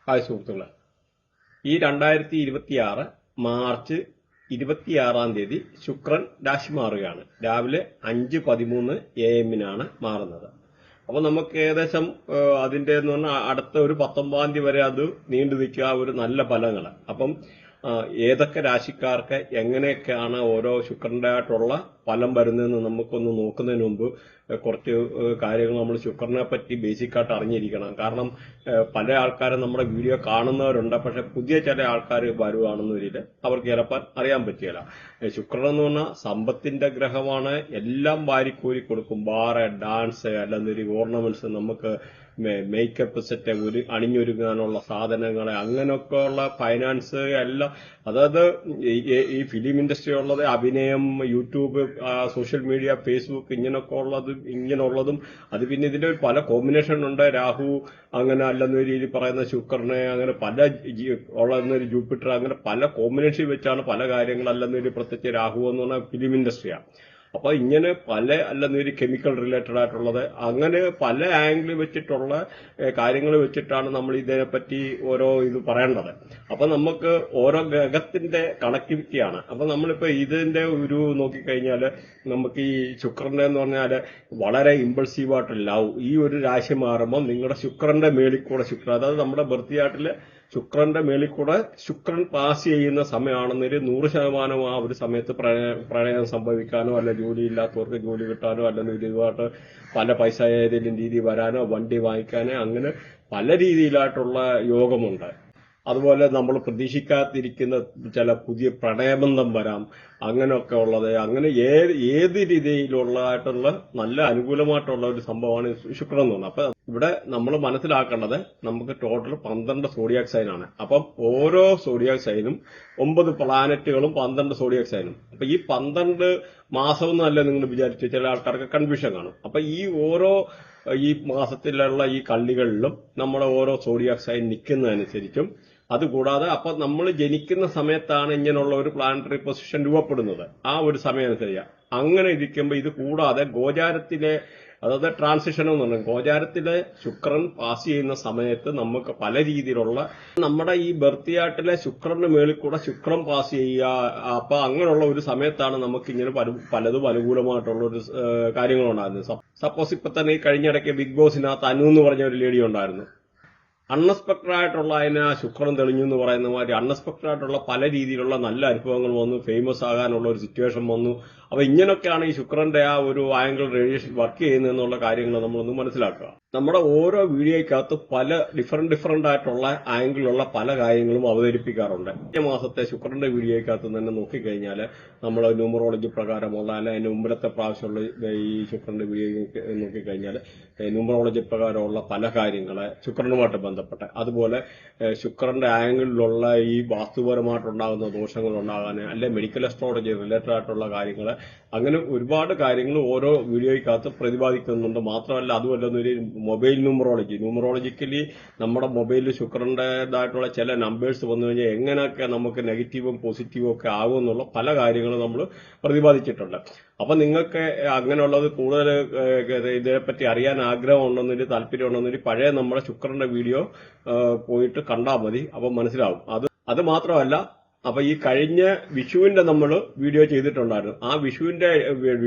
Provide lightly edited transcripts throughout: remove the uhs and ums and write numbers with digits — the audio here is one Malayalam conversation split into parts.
ഹായ് സുഹൃത്തുക്കളെ, ഈ 2026 മാർച്ച് 26-ാം തീയതി ശുക്രൻ രാശി മാറുകയാണ്. രാവിലെ 5:13 AM മാറുന്നത്. അപ്പൊ നമുക്ക് ഏകദേശം അതിന്റെ എന്ന് പറഞ്ഞാൽ അടുത്ത ഒരു 19-ാം തീയതി വരെ അത് നീണ്ടു നിൽക്കുക ഒരു നല്ല ഫലങ്ങൾ. അപ്പം ഏതൊക്കെ രാശിക്കാർക്ക് എങ്ങനെയൊക്കെയാണ് ഓരോ ശുക്രന്റെ ആയിട്ടുള്ള ഫലം വരുന്നതെന്ന് നമുക്കൊന്ന് നോക്കുന്നതിന് മുമ്പ് കുറച്ച് കാര്യങ്ങൾ നമ്മൾ ശുക്രനെ പറ്റി ബേസിക്കായിട്ട് അറിഞ്ഞിരിക്കണം. കാരണം പല ആൾക്കാരും നമ്മുടെ വീഡിയോ കാണുന്നവരുണ്ട്, പക്ഷെ പുതിയ ചില ആൾക്കാർ വരുവാണെന്നൊരിത് അവർക്ക് ചിലപ്പോൾ അറിയാൻ പറ്റിയല്ല. ശുക്രൻ എന്ന് പറഞ്ഞാൽ സമ്പത്തിന്റെ ഗ്രഹമാണ്. എല്ലാം വാരിക്കോരി കൊടുക്കും. ബാറ്, ഡാൻസ്, അല്ലെങ്കിൽ ഓർണമെന്റ്സ്, നമുക്ക് മേക്കപ്പ് സെറ്റ്, അണിഞ്ഞൊരുങ്ങാനുള്ള സാധനങ്ങൾ, അങ്ങനെയൊക്കെയുള്ള ഫൈനാൻസ് എല്ലാം. അതായത് ഈ ഫിലിം ഇൻഡസ്ട്രി ഉള്ളത്, അഭിനയം, യൂട്യൂബ്, സോഷ്യൽ മീഡിയ, ഫേസ്ബുക്ക്, ഇങ്ങനെയുള്ളതും അത് പിന്നെ ഇതിന്റെ പല കോമ്പിനേഷൻ ഉണ്ട്. രാഹു അങ്ങനെ അല്ലെന്ന രീതിയിൽ പറയുന്ന ശുക്രനെ, അങ്ങനെ പല ഉള്ളൊരു ജൂപ്പിറ്റർ, അങ്ങനെ പല കോമ്പിനേഷൻ വെച്ചാണ് പല കാര്യങ്ങൾ. അല്ലെന്നൊരു പ്രത്യേകിച്ച് രാഹു എന്ന് പറഞ്ഞാൽ ഫിലിം ഇൻഡസ്ട്രിയാണ്. അപ്പൊ ഇങ്ങനെ പല അല്ലെന്നൊരു കെമിക്കൽ റിലേറ്റഡ് ആയിട്ടുള്ളത്, അങ്ങനെ പല ആംഗിൾ വെച്ചിട്ടുള്ള കാര്യങ്ങൾ വെച്ചിട്ടാണ് നമ്മൾ ഇതിനെപ്പറ്റി ഓരോ ഇത് പറയേണ്ടത്. അപ്പൊ നമുക്ക് ഓരോ ഗ്രഹത്തിന്റെ കണക്ടിവിറ്റിയാണ്. അപ്പൊ നമ്മളിപ്പോ ഇതിന്റെ ഒരു നോക്കിക്കഴിഞ്ഞാല് നമുക്ക് ഈ ശുക്രന്റെ എന്ന് പറഞ്ഞാല് വളരെ ഇമ്പൾസീവായിട്ട് ലവ്, ഈ ഒരു രാശി മാറുമ്പോൾ നിങ്ങളുടെ ശുക്രന്റെ മേളിൽ കൂടെ അതായത് നമ്മുടെ ബർത്ത് ചാർട്ടില് ശുക്രന്റെ മേളിൽ കൂടെ ശുക്രൻ പാസ് ചെയ്യുന്ന സമയമാണെന്നൊരു 100% ആ ഒരു സമയത്ത് പ്രണയം സംഭവിക്കാനോ, അല്ല ജോലി ഇല്ലാത്തവർക്ക് ജോലി കിട്ടാനോ, അല്ലെങ്കിൽ ഇതുമായിട്ട് പല പൈസ ഏതെങ്കിലും രീതി വരാനോ, വണ്ടി വാങ്ങിക്കാനോ, അങ്ങനെ പല രീതിയിലായിട്ടുള്ള യോഗമുണ്ട്. അതുപോലെ നമ്മൾ പ്രതീക്ഷിക്കാതിരിക്കുന്ന ചില പുതിയ പ്രണയബന്ധം വരാം. അങ്ങനെയൊക്കെ ഉള്ളത്, അങ്ങനെ ഏത് രീതിയിലുള്ളതായിട്ടുള്ള നല്ല അനുകൂലമായിട്ടുള്ള ഒരു സംഭവമാണ് ശുക്രൻ എന്ന് പറഞ്ഞത്. അപ്പൊ ഇവിടെ നമ്മൾ മനസ്സിലാക്കേണ്ടത് നമുക്ക് ടോട്ടൽ 12 സോഡിയാക് സൈൻ ആണ്. അപ്പം ഓരോ സോഡിയാക് സൈനും 9 പ്ലാനറ്റുകളും 12 സോഡിയാക് സൈനും. അപ്പൊ ഈ 12 മാസം എന്നല്ല നിങ്ങൾ വിചാരിച്ചു, ചില ആൾക്കാർക്ക് കൺഫ്യൂഷൻ കാണും. അപ്പൊ ഈ ഓരോ ഈ മാസത്തിലുള്ള ഈ കള്ളികളിലും നമ്മുടെ ഓരോ സോഡിയാക് സൈൻ നിൽക്കുന്നതനുസരിച്ചും, അതുകൂടാതെ അപ്പൊ നമ്മൾ ജനിക്കുന്ന സമയത്താണ് ഇങ്ങനെയുള്ള ഒരു പ്ലാനറ്ററി പൊസിഷൻ രൂപപ്പെടുന്നത്. ആ ഒരു സമയം അനുസരിച്ച് അങ്ങനെ ഇരിക്കുമ്പോൾ ഇത് കൂടാതെ ഗോചാരത്തിലെ, അതായത് ട്രാൻസിഷൻ എന്ന് പറഞ്ഞാൽ ഗോചാരത്തിലെ ശുക്രൻ പാസ് ചെയ്യുന്ന സമയത്ത് നമുക്ക് പല രീതിയിലുള്ള നമ്മുടെ ഈ ബർത്ത് ചാർട്ടിലെ ശുക്രന്റെ മേളിൽ കൂടെ ശുക്രൻ പാസ് ചെയ്യുക. അപ്പൊ അങ്ങനെയുള്ള ഒരു സമയത്താണ് നമുക്ക് ഇങ്ങനെ പലതും അനുകൂലമായിട്ടുള്ള ഒരു കാര്യങ്ങളുണ്ടായിരുന്നത്. സപ്പോസ് ഇപ്പൊ തന്നെ ഈ കഴിഞ്ഞിടയ്ക്ക് ബിഗ് ബോസിനകത്ത് അനു എന്ന് പറഞ്ഞ ഒരു ലേഡി ഉണ്ടായിരുന്നു. അൺഎക്സ്പെക്ടഡ് ആയിട്ടുള്ള അതിന് ശുക്രൻ തെളിഞ്ഞു എന്ന് പറയുന്ന മാതിരി അൺഎക്സ്പെക്ടഡ് ആയിട്ടുള്ള പല രീതിയിലുള്ള നല്ല അനുഭവങ്ങൾ വന്നു, ഫേമസ് ആകാനുള്ള ഒരു സിറ്റുവേഷൻ വന്നു. അപ്പൊ ഇങ്ങനെയൊക്കെയാണ് ഈ ശുക്രന്റെ ആ ഒരു ആംഗിൾ റേഡിയേഷൻ വർക്ക് ചെയ്യുന്നതെന്നുള്ള കാര്യങ്ങൾ നമ്മളൊന്ന് മനസ്സിലാക്കുക. നമ്മുടെ ഓരോ വീഡിയോയ്ക്കകത്ത് പല ഡിഫറെന്റ് ആയിട്ടുള്ള ആംഗിളിലുള്ള പല കാര്യങ്ങളും അവതരിപ്പിക്കാറുണ്ട്. ഈ മാസത്തെ ശുക്രന്റെ വീഡിയോയ്ക്കകത്ത് തന്നെ നോക്കിക്കഴിഞ്ഞാൽ നമ്മൾ ന്യൂമറോളജി പ്രകാരമുള്ള, അല്ലെ അതിന് മുമ്പിലത്തെ പ്രാവശ്യമുള്ള ഈ ശുക്രന്റെ വീഡിയോ നോക്കിക്കഴിഞ്ഞാൽ ന്യൂമറോളജി പ്രകാരമുള്ള പല കാര്യങ്ങളെ ശുക്രനുമായിട്ട് ബന്ധപ്പെട്ട, അതുപോലെ ശുക്രന്റെ ആംഗിളിലുള്ള ഈ വാസ്തുപരമായിട്ടുണ്ടാകുന്ന ദോഷങ്ങൾ ഉണ്ടാകാൻ, അല്ലെ മെഡിക്കൽ അസ്ട്രോളജി റിലേറ്റഡ് ആയിട്ടുള്ള കാര്യങ്ങൾ, അങ്ങനെ ഒരുപാട് കാര്യങ്ങൾ ഓരോ വീഡിയോയ്ക്കകത്ത് പ്രതിപാദിക്കുന്നുണ്ട്. മാത്രമല്ല അതുമല്ലൊരു മൊബൈൽ ന്യൂമറോളജിക്കലി നമ്മുടെ മൊബൈലിൽ ശുക്രന്റേതായിട്ടുള്ള ചില നമ്പേഴ്സ് വന്നു കഴിഞ്ഞാൽ എങ്ങനെയൊക്കെ നമുക്ക് നെഗറ്റീവും പോസിറ്റീവും ഒക്കെ ആകുമെന്നുള്ള പല കാര്യങ്ങളും നമ്മൾ പ്രതിപാദിച്ചിട്ടുണ്ട്. അപ്പൊ നിങ്ങൾക്ക് അങ്ങനെയുള്ളത് കൂടുതൽ ഇതിനെപ്പറ്റി അറിയാൻ ആഗ്രഹം ഉണ്ടെന്നൊരു താല്പര്യം ഉണ്ടെന്നൊരു പഴയ നമ്മുടെ ശുക്രന്റെ വീഡിയോ പോയിട്ട് കണ്ടാൽ മതി. അപ്പൊ മനസ്സിലാവും. അത് മാത്രമല്ല, അപ്പൊ ഈ കഴിഞ്ഞ വിഷുവിന്റെ നമ്മൾ വീഡിയോ ചെയ്തിട്ടുണ്ടായിരുന്നു. ആ വിഷുവിന്റെ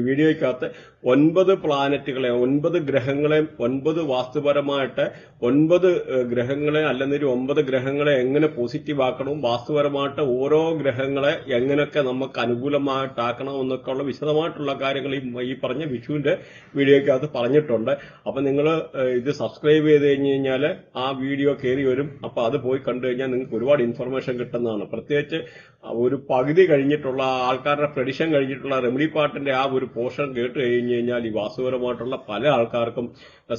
വീഡിയോയ്ക്കകത്ത് 9 പ്ലാനറ്റുകളെ, 9 ഗ്രഹങ്ങളെ, 9 വാസ്തുപരമായിട്ട് 9 ഗ്രഹങ്ങളെ, അല്ലെങ്കിൽ 9 ഗ്രഹങ്ങളെ എങ്ങനെ പോസിറ്റീവ് ആക്കണം, വാസ്തുപരമായിട്ട് ഓരോ ഗ്രഹങ്ങളെ എങ്ങനെയൊക്കെ നമുക്ക് അനുകൂലമായിട്ടാക്കണം എന്നൊക്കെയുള്ള വിശദമായിട്ടുള്ള കാര്യങ്ങൾ ഈ പറഞ്ഞ വിഷുവിന്റെ വീഡിയോയ്ക്കകത്ത് പറഞ്ഞിട്ടുണ്ട്. അപ്പൊ നിങ്ങൾ ഇത് സബ്സ്ക്രൈബ് ചെയ്ത് കഴിഞ്ഞാൽ ആ വീഡിയോ കയറി വരും. അപ്പൊ അത് പോയി കണ്ടു കഴിഞ്ഞാൽ നിങ്ങൾക്ക് ഒരുപാട് ഇൻഫർമേഷൻ കിട്ടുന്നതാണ്. പ്രത്യേകിച്ച് ഒരു പകുതി കഴിഞ്ഞിട്ടുള്ള ആൾക്കാരുടെ പ്രഡിഷൻ കഴിഞ്ഞിട്ടുള്ള റെമഡി പാർട്ടിന്റെ ആ ഒരു പോർഷൻ കേട്ട് കഴിഞ്ഞു കഴിഞ്ഞാൽ ഈ വാസ്തുപരമായിട്ടുള്ള പല ആൾക്കാർക്കും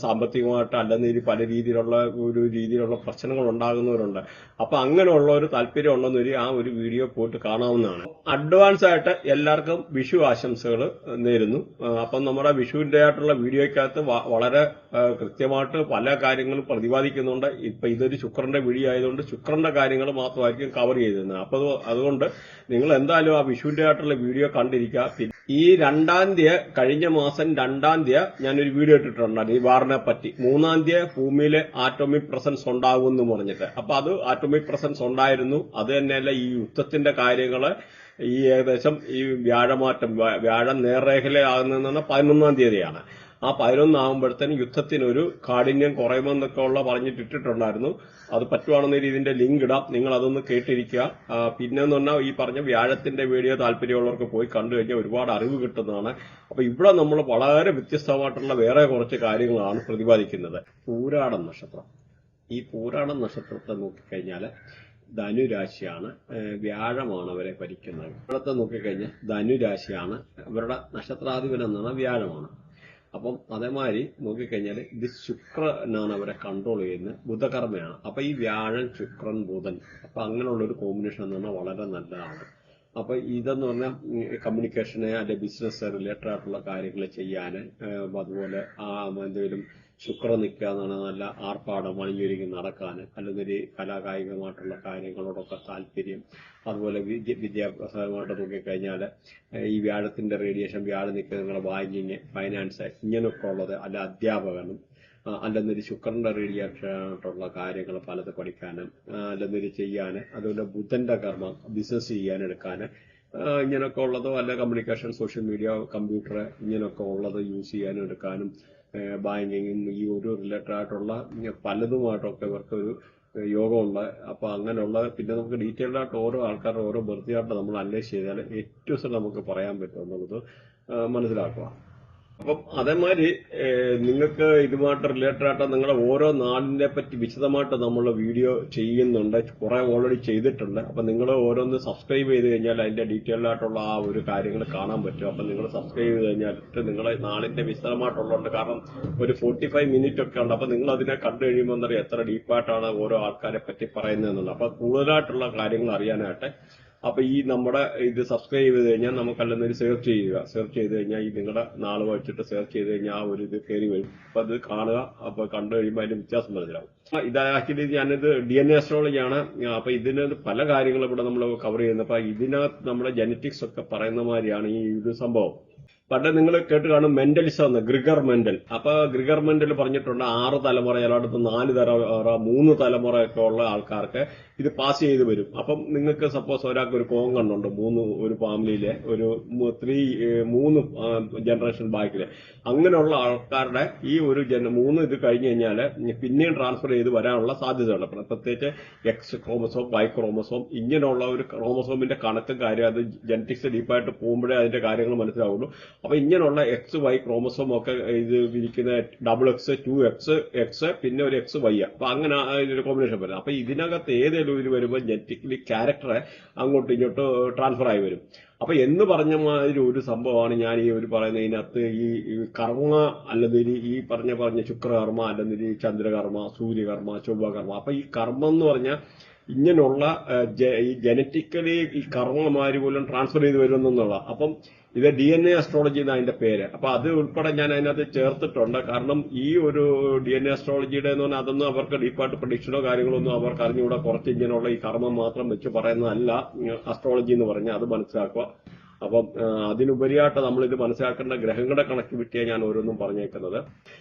സാമ്പത്തികമായിട്ട് അല്ലെങ്കിൽ പല രീതിയിലുള്ള പ്രശ്നങ്ങൾ ഉണ്ടാകുന്നവരുണ്ട്. അപ്പൊ അങ്ങനെയുള്ള ഒരു താല്പര്യം ഉണ്ടെന്നൊരു ആ ഒരു വീഡിയോ പോയിട്ട് കാണാവുന്നതാണ്. അഡ്വാൻസ് ആയിട്ട് എല്ലാവർക്കും വിഷു ആശംസകൾ നേരുന്നു. അപ്പം നമ്മുടെ വിഷുവിന്റെ ആയിട്ടുള്ള വീഡിയോയ്ക്കകത്ത് വളരെ കൃത്യമായിട്ട് പല കാര്യങ്ങളും പ്രതിപാദിക്കുന്നുണ്ട്. ഇപ്പൊ ഇതൊരു ശുക്രന്റെ വീഡിയോ ആയതുകൊണ്ട് ശുക്രന്റെ കാര്യങ്ങൾ മാത്രമായിരിക്കും കവർ ചെയ്തിരുന്നത്. അപ്പൊ അതുകൊണ്ട് നിങ്ങൾ എന്തായാലും ആ വിഷുവിന്റെ ആയിട്ടുള്ള വീഡിയോ കണ്ടിരിക്കുക. ഈ കഴിഞ്ഞ മാസം 2-ാം തീയതി ഞാനൊരു വീഡിയോ ഇട്ടിട്ടുണ്ടായിരുന്നു ഈ വാറിനെ പറ്റി. 3-ാം തീയതി ഭൂമിയിലെ ആറ്റോമിക് പ്രസൻസ് ഉണ്ടാകും എന്ന് പറഞ്ഞിട്ട്. അപ്പൊ അത് ആറ്റോമിക് പ്രസൻസ് ഉണ്ടായിരുന്നു. അത് തന്നെയല്ല ഈ യുദ്ധത്തിന്റെ കാര്യങ്ങള് ഈ ഏകദേശം ഈ വ്യാഴം നേർരേഖയിലാകുന്നതെന്ന് 11-ാം തീയതിയാണ്. ആ 11 ആകുമ്പോഴത്തേനും യുദ്ധത്തിനൊരു കാഠിന്യം കുറയുമെന്നൊക്കെ ഉള്ള പറഞ്ഞിട്ടിട്ടുണ്ടായിരുന്നു. അത് പറ്റുവാണെന്നൊരു ഇതിന്റെ ലിങ്ക് ഇടാം, നിങ്ങൾ അതൊന്ന് കേട്ടിരിക്കുക. പിന്നെന്ന് പറഞ്ഞാൽ ഈ പറഞ്ഞ വ്യാഴത്തിന്റെ വീഡിയോ താല്പര്യമുള്ളവർക്ക് പോയി കണ്ടു കഴിഞ്ഞാൽ ഒരുപാട് അറിവ് കിട്ടുന്നതാണ്. അപ്പൊ ഇവിടെ നമ്മൾ വളരെ വ്യത്യസ്തമായിട്ടുള്ള വേറെ കുറച്ച് കാര്യങ്ങളാണ് പ്രതിപാദിക്കുന്നത്. പൂരാടം നക്ഷത്രം. ഈ പൂരാടം നക്ഷത്രത്തെ നോക്കിക്കഴിഞ്ഞാൽ ധനുരാശിയാണ്, വ്യാഴമാണ് അവരെ ഭരിക്കുന്നത്. ഇവിടത്തെ നോക്കിക്കഴിഞ്ഞാൽ ധനുരാശിയാണ്, അവരുടെ നക്ഷത്രാധിപൻ എന്നാണ് വ്യാഴമാണ്. അപ്പം അതേമാതിരി നോക്കിക്കഴിഞ്ഞാൽ ഇത് ശുക്രനാണ് അവരെ കൺട്രോൾ ചെയ്യുന്നത്, ബുധകർമ്മയാണ്. അപ്പൊ ഈ വ്യാഴൻ, ശുക്രൻ, ബുധൻ, അപ്പൊ അങ്ങനെയുള്ള ഒരു കോമ്പിനേഷൻ എന്ന് പറഞ്ഞാൽ വളരെ നല്ലതാണ്. അപ്പൊ ഇതെന്ന് പറഞ്ഞാൽ കമ്മ്യൂണിക്കേഷന് അല്ലെ ബിസിനസ് റിലേറ്റഡ് ആയിട്ടുള്ള കാര്യങ്ങൾ ചെയ്യാൻ, അതുപോലെ എന്തെങ്കിലും ശുക്രൻ നിൽക്കുക എന്നാണ് നല്ല ആർപ്പാടം അണിഞ്ഞൊരുങ്ങി നടക്കാൻ, അല്ലെങ്കിൽ കലാകായികമായിട്ടുള്ള കാര്യങ്ങളോടൊക്കെ താല്പര്യം, അതുപോലെ വിദ്യാഭ്യാസമായിട്ട് നോക്കിക്കഴിഞ്ഞാൽ ഈ വ്യാഴത്തിന്റെ റേഡിയേഷൻ, വ്യാഴം നിൽക്കുന്ന നിങ്ങളുടെ ബാങ്കിങ്, ഫൈനാൻസ്, ഇങ്ങനെയൊക്കെ ഉള്ളത്, അല്ല അധ്യാപകനും, അല്ലെന്നൊരു ശുക്രന്റെ റേഡിയേഷനായിട്ടുള്ള കാര്യങ്ങൾ പലത് പഠിക്കാനും, അല്ലെന്നൊരു ചെയ്യാൻ, അതുപോലെ ബുധന്റെ കർമ്മം ബിസിനസ് ചെയ്യാനെടുക്കാൻ, ഇങ്ങനെയൊക്കെ ഉള്ളതോ അല്ല കമ്മ്യൂണിക്കേഷൻ, സോഷ്യൽ മീഡിയ, കമ്പ്യൂട്ടർ, ഇങ്ങനെയൊക്കെ ഉള്ളത് യൂസ് ചെയ്യാനും എടുക്കാനും, ബാങ്കിങ്ങും ഈ ഒരു റിലേറ്റഡ് ആയിട്ടുള്ള പലതുമായിട്ടൊക്കെ ഇവർക്ക് ഒരു യോഗമുണ്ട്. അപ്പൊ അങ്ങനെയുള്ള പിന്നെ നമുക്ക് ഡീറ്റെയിൽഡ് ആയിട്ട് ഓരോ ആൾക്കാരുടെ ഓരോ ബർത്തിയായിട്ട് നമ്മൾ അനലൈസ് ചെയ്താൽ ഏറ്റവും നമുക്ക് പറയാൻ പറ്റും എന്നുള്ളത് മനസ്സിലാക്കുക. അപ്പം അതേമാതിരി നിങ്ങൾക്ക് ഇതുമായിട്ട് റിലേറ്റഡ് ആയിട്ട് നിങ്ങളുടെ ഓരോ നാടിനെ പറ്റി വിശദമായിട്ട് നമ്മൾ വീഡിയോ ചെയ്യുന്നുണ്ട്, കുറെ ഓൾറെഡി ചെയ്തിട്ടുണ്ട്. അപ്പൊ നിങ്ങൾ ഓരോന്ന് സബ്സ്ക്രൈബ് ചെയ്ത് കഴിഞ്ഞാൽ അതിന്റെ ഡീറ്റെയിൽഡ് ആയിട്ടുള്ള ആ ഒരു കാര്യങ്ങൾ കാണാൻ പറ്റും. അപ്പൊ നിങ്ങൾ സബ്സ്ക്രൈബ് ചെയ്ത് കഴിഞ്ഞാൽ നിങ്ങളെ നാടിന്റെ വിശദമായിട്ടുള്ളതുണ്ട്. കാരണം ഒരു 45 മിനിറ്റ് ഒക്കെ ഉണ്ട്. അപ്പൊ നിങ്ങൾ അതിനെ കണ്ടു കഴിയുമ്പോൾ എന്നറിയാം എത്ര ഡീപ്പായിട്ടാണ് ഓരോ ആൾക്കാരെ പറ്റി പറയുന്നതെന്നുള്ളത്. അപ്പൊ കൂടുതലായിട്ടുള്ള കാര്യങ്ങൾ അറിയാനായിട്ട് അപ്പൊ ഈ നമ്മുടെ ഇത് സബ്സ്ക്രൈബ് ചെയ്ത് കഴിഞ്ഞാൽ നമുക്കല്ലെന്നൊരു സെർച്ച് ചെയ്യുക. സെർച്ച് ചെയ്ത് കഴിഞ്ഞാൽ ഈ നിങ്ങളുടെ നാള് വെച്ചിട്ട് സെർച്ച് ചെയ്ത് കഴിഞ്ഞാൽ ആ ഒരു ഇത് കയറി വരും. അപ്പൊ അത് കാണുക. അപ്പൊ കണ്ടു കഴിയുമ്പോൾ അതിന്റെ വ്യത്യാസം മനസ്സിലാവും. ഇത് ആക്ച്വലി ഞാനിത് DNA അസ്ട്രോളജിയാണ്. അപ്പൊ ഇതിന് പല കാര്യങ്ങളും ഇവിടെ നമ്മൾ കവർ ചെയ്യുന്നത്. അപ്പൊ ഇതിനകത്ത് നമ്മുടെ ജനറ്റിക്സ് ഒക്കെ പറയുന്ന മാതിരിയാണ് ഈ ഒരു സംഭവം. പണ്ട് നിങ്ങൾ കേട്ട് കാണും മെന്റലിസം എന്ന്, ഗ്രിഗർ മെന്റൽ. അപ്പൊ ഗ്രിഗർ മെന്റൽ പറഞ്ഞിട്ടുണ്ട് 6 തലമുറ, ചിലയിടത്ത് 4 തലമുറ, 3 തലമുറയൊക്കെ ഉള്ള ആൾക്കാർക്ക് ഇത് പാസ് ചെയ്ത് വരും. അപ്പം നിങ്ങൾക്ക് സപ്പോസ് ഒരാൾക്ക് ഒരു കോങ്കണ്ണുണ്ട്, ഒരു ഫാമിലിയിലെ ഒരു 3 ജനറേഷൻ ബാക്കില്, അങ്ങനെയുള്ള ആൾക്കാരുടെ ഈ ഒരു 3 ഇത് കഴിഞ്ഞു കഴിഞ്ഞാല് പിന്നെയും ട്രാൻസ്ഫർ ചെയ്ത് വരാനുള്ള സാധ്യതയുണ്ട്. പ്രത്യേകിച്ച് X ക്രോമസോം, Y ക്രോമസോം, ഇങ്ങനെയുള്ള ഒരു ക്രോമസോമിന്റെ കണക്കും കാര്യം അത് ജനറ്റിക്സ് ഡീപ്പായിട്ട് പോകുമ്പോഴേ അതിന്റെ കാര്യങ്ങൾ മനസ്സിലാവുള്ളൂ. അപ്പൊ ഇങ്ങനെയുള്ള XY ക്രോമസോം ഒക്കെ ഇത് ഇരിക്കുന്ന XX, 2X, പിന്നെ ഒരു XY, അപ്പൊ അങ്ങനെ ഒരു കോമ്പിനേഷൻ വരും. അപ്പൊ ഇതിനകത്ത് ഏതെങ്കിലും ഇത് വരുമ്പോൾ ജനറ്റിക്കലി ക്യാരക്ടർ അങ്ങോട്ടും ഇങ്ങോട്ട് ട്രാൻസ്ഫർ ആയി വരും. അപ്പൊ എന്ന് പറഞ്ഞ മാതിരി ഒരു സംഭവമാണ് ഞാൻ ഈ ഒരു പറയുന്നതിനകത്ത് ഈ കർമ്മ, അല്ലെങ്കിൽ ഈ പറഞ്ഞ ശുക്രകർമ്മ, അല്ലെങ്കിൽ ചന്ദ്രകർമ്മ, സൂര്യകർമ്മ, ചൊവ്വകർമ്മ. അപ്പൊ ഈ കർമ്മം എന്ന് പറഞ്ഞാൽ ഇങ്ങനെയുള്ള ഈ ജനറ്റിക്കലി ഈ കർമ്മമാര് പോലും ട്രാൻസ്ഫർ ചെയ്ത് വരുമെന്നുള്ള. അപ്പം ഇത് DNA അസ്ട്രോളജി എന്നാണ് അതിന്റെ പേര്. അപ്പൊ അത് ഉൾപ്പെടെ ഞാൻ അതിനകത്ത് ചേർത്തിട്ടുണ്ട്. കാരണം ഈ ഒരു DNA അസ്ട്രോളജിയുടെ എന്ന് പറഞ്ഞാൽ അതൊന്നും അവർക്ക് ഡീപ്പായിട്ട് പ്രഡിക്ഷനോ കാര്യങ്ങളോ ഒന്നും അവർക്ക് അറിഞ്ഞുകൂടാ. കുറച്ച് ഇങ്ങനെയുള്ള ഈ കർമ്മം മാത്രം വെച്ച് പറയുന്നതല്ല അസ്ട്രോളജി എന്ന് പറഞ്ഞാൽ, അത് മനസ്സിലാക്കുക. അപ്പം അതിനുപരിയായിട്ട് നമ്മൾ ഇത് മനസ്സിലാക്കേണ്ട ഗ്രഹങ്ങളുടെ കണക്ടിവിറ്റിയാണ് ഞാൻ ഓരോന്നും പറഞ്ഞേക്കുന്നത്.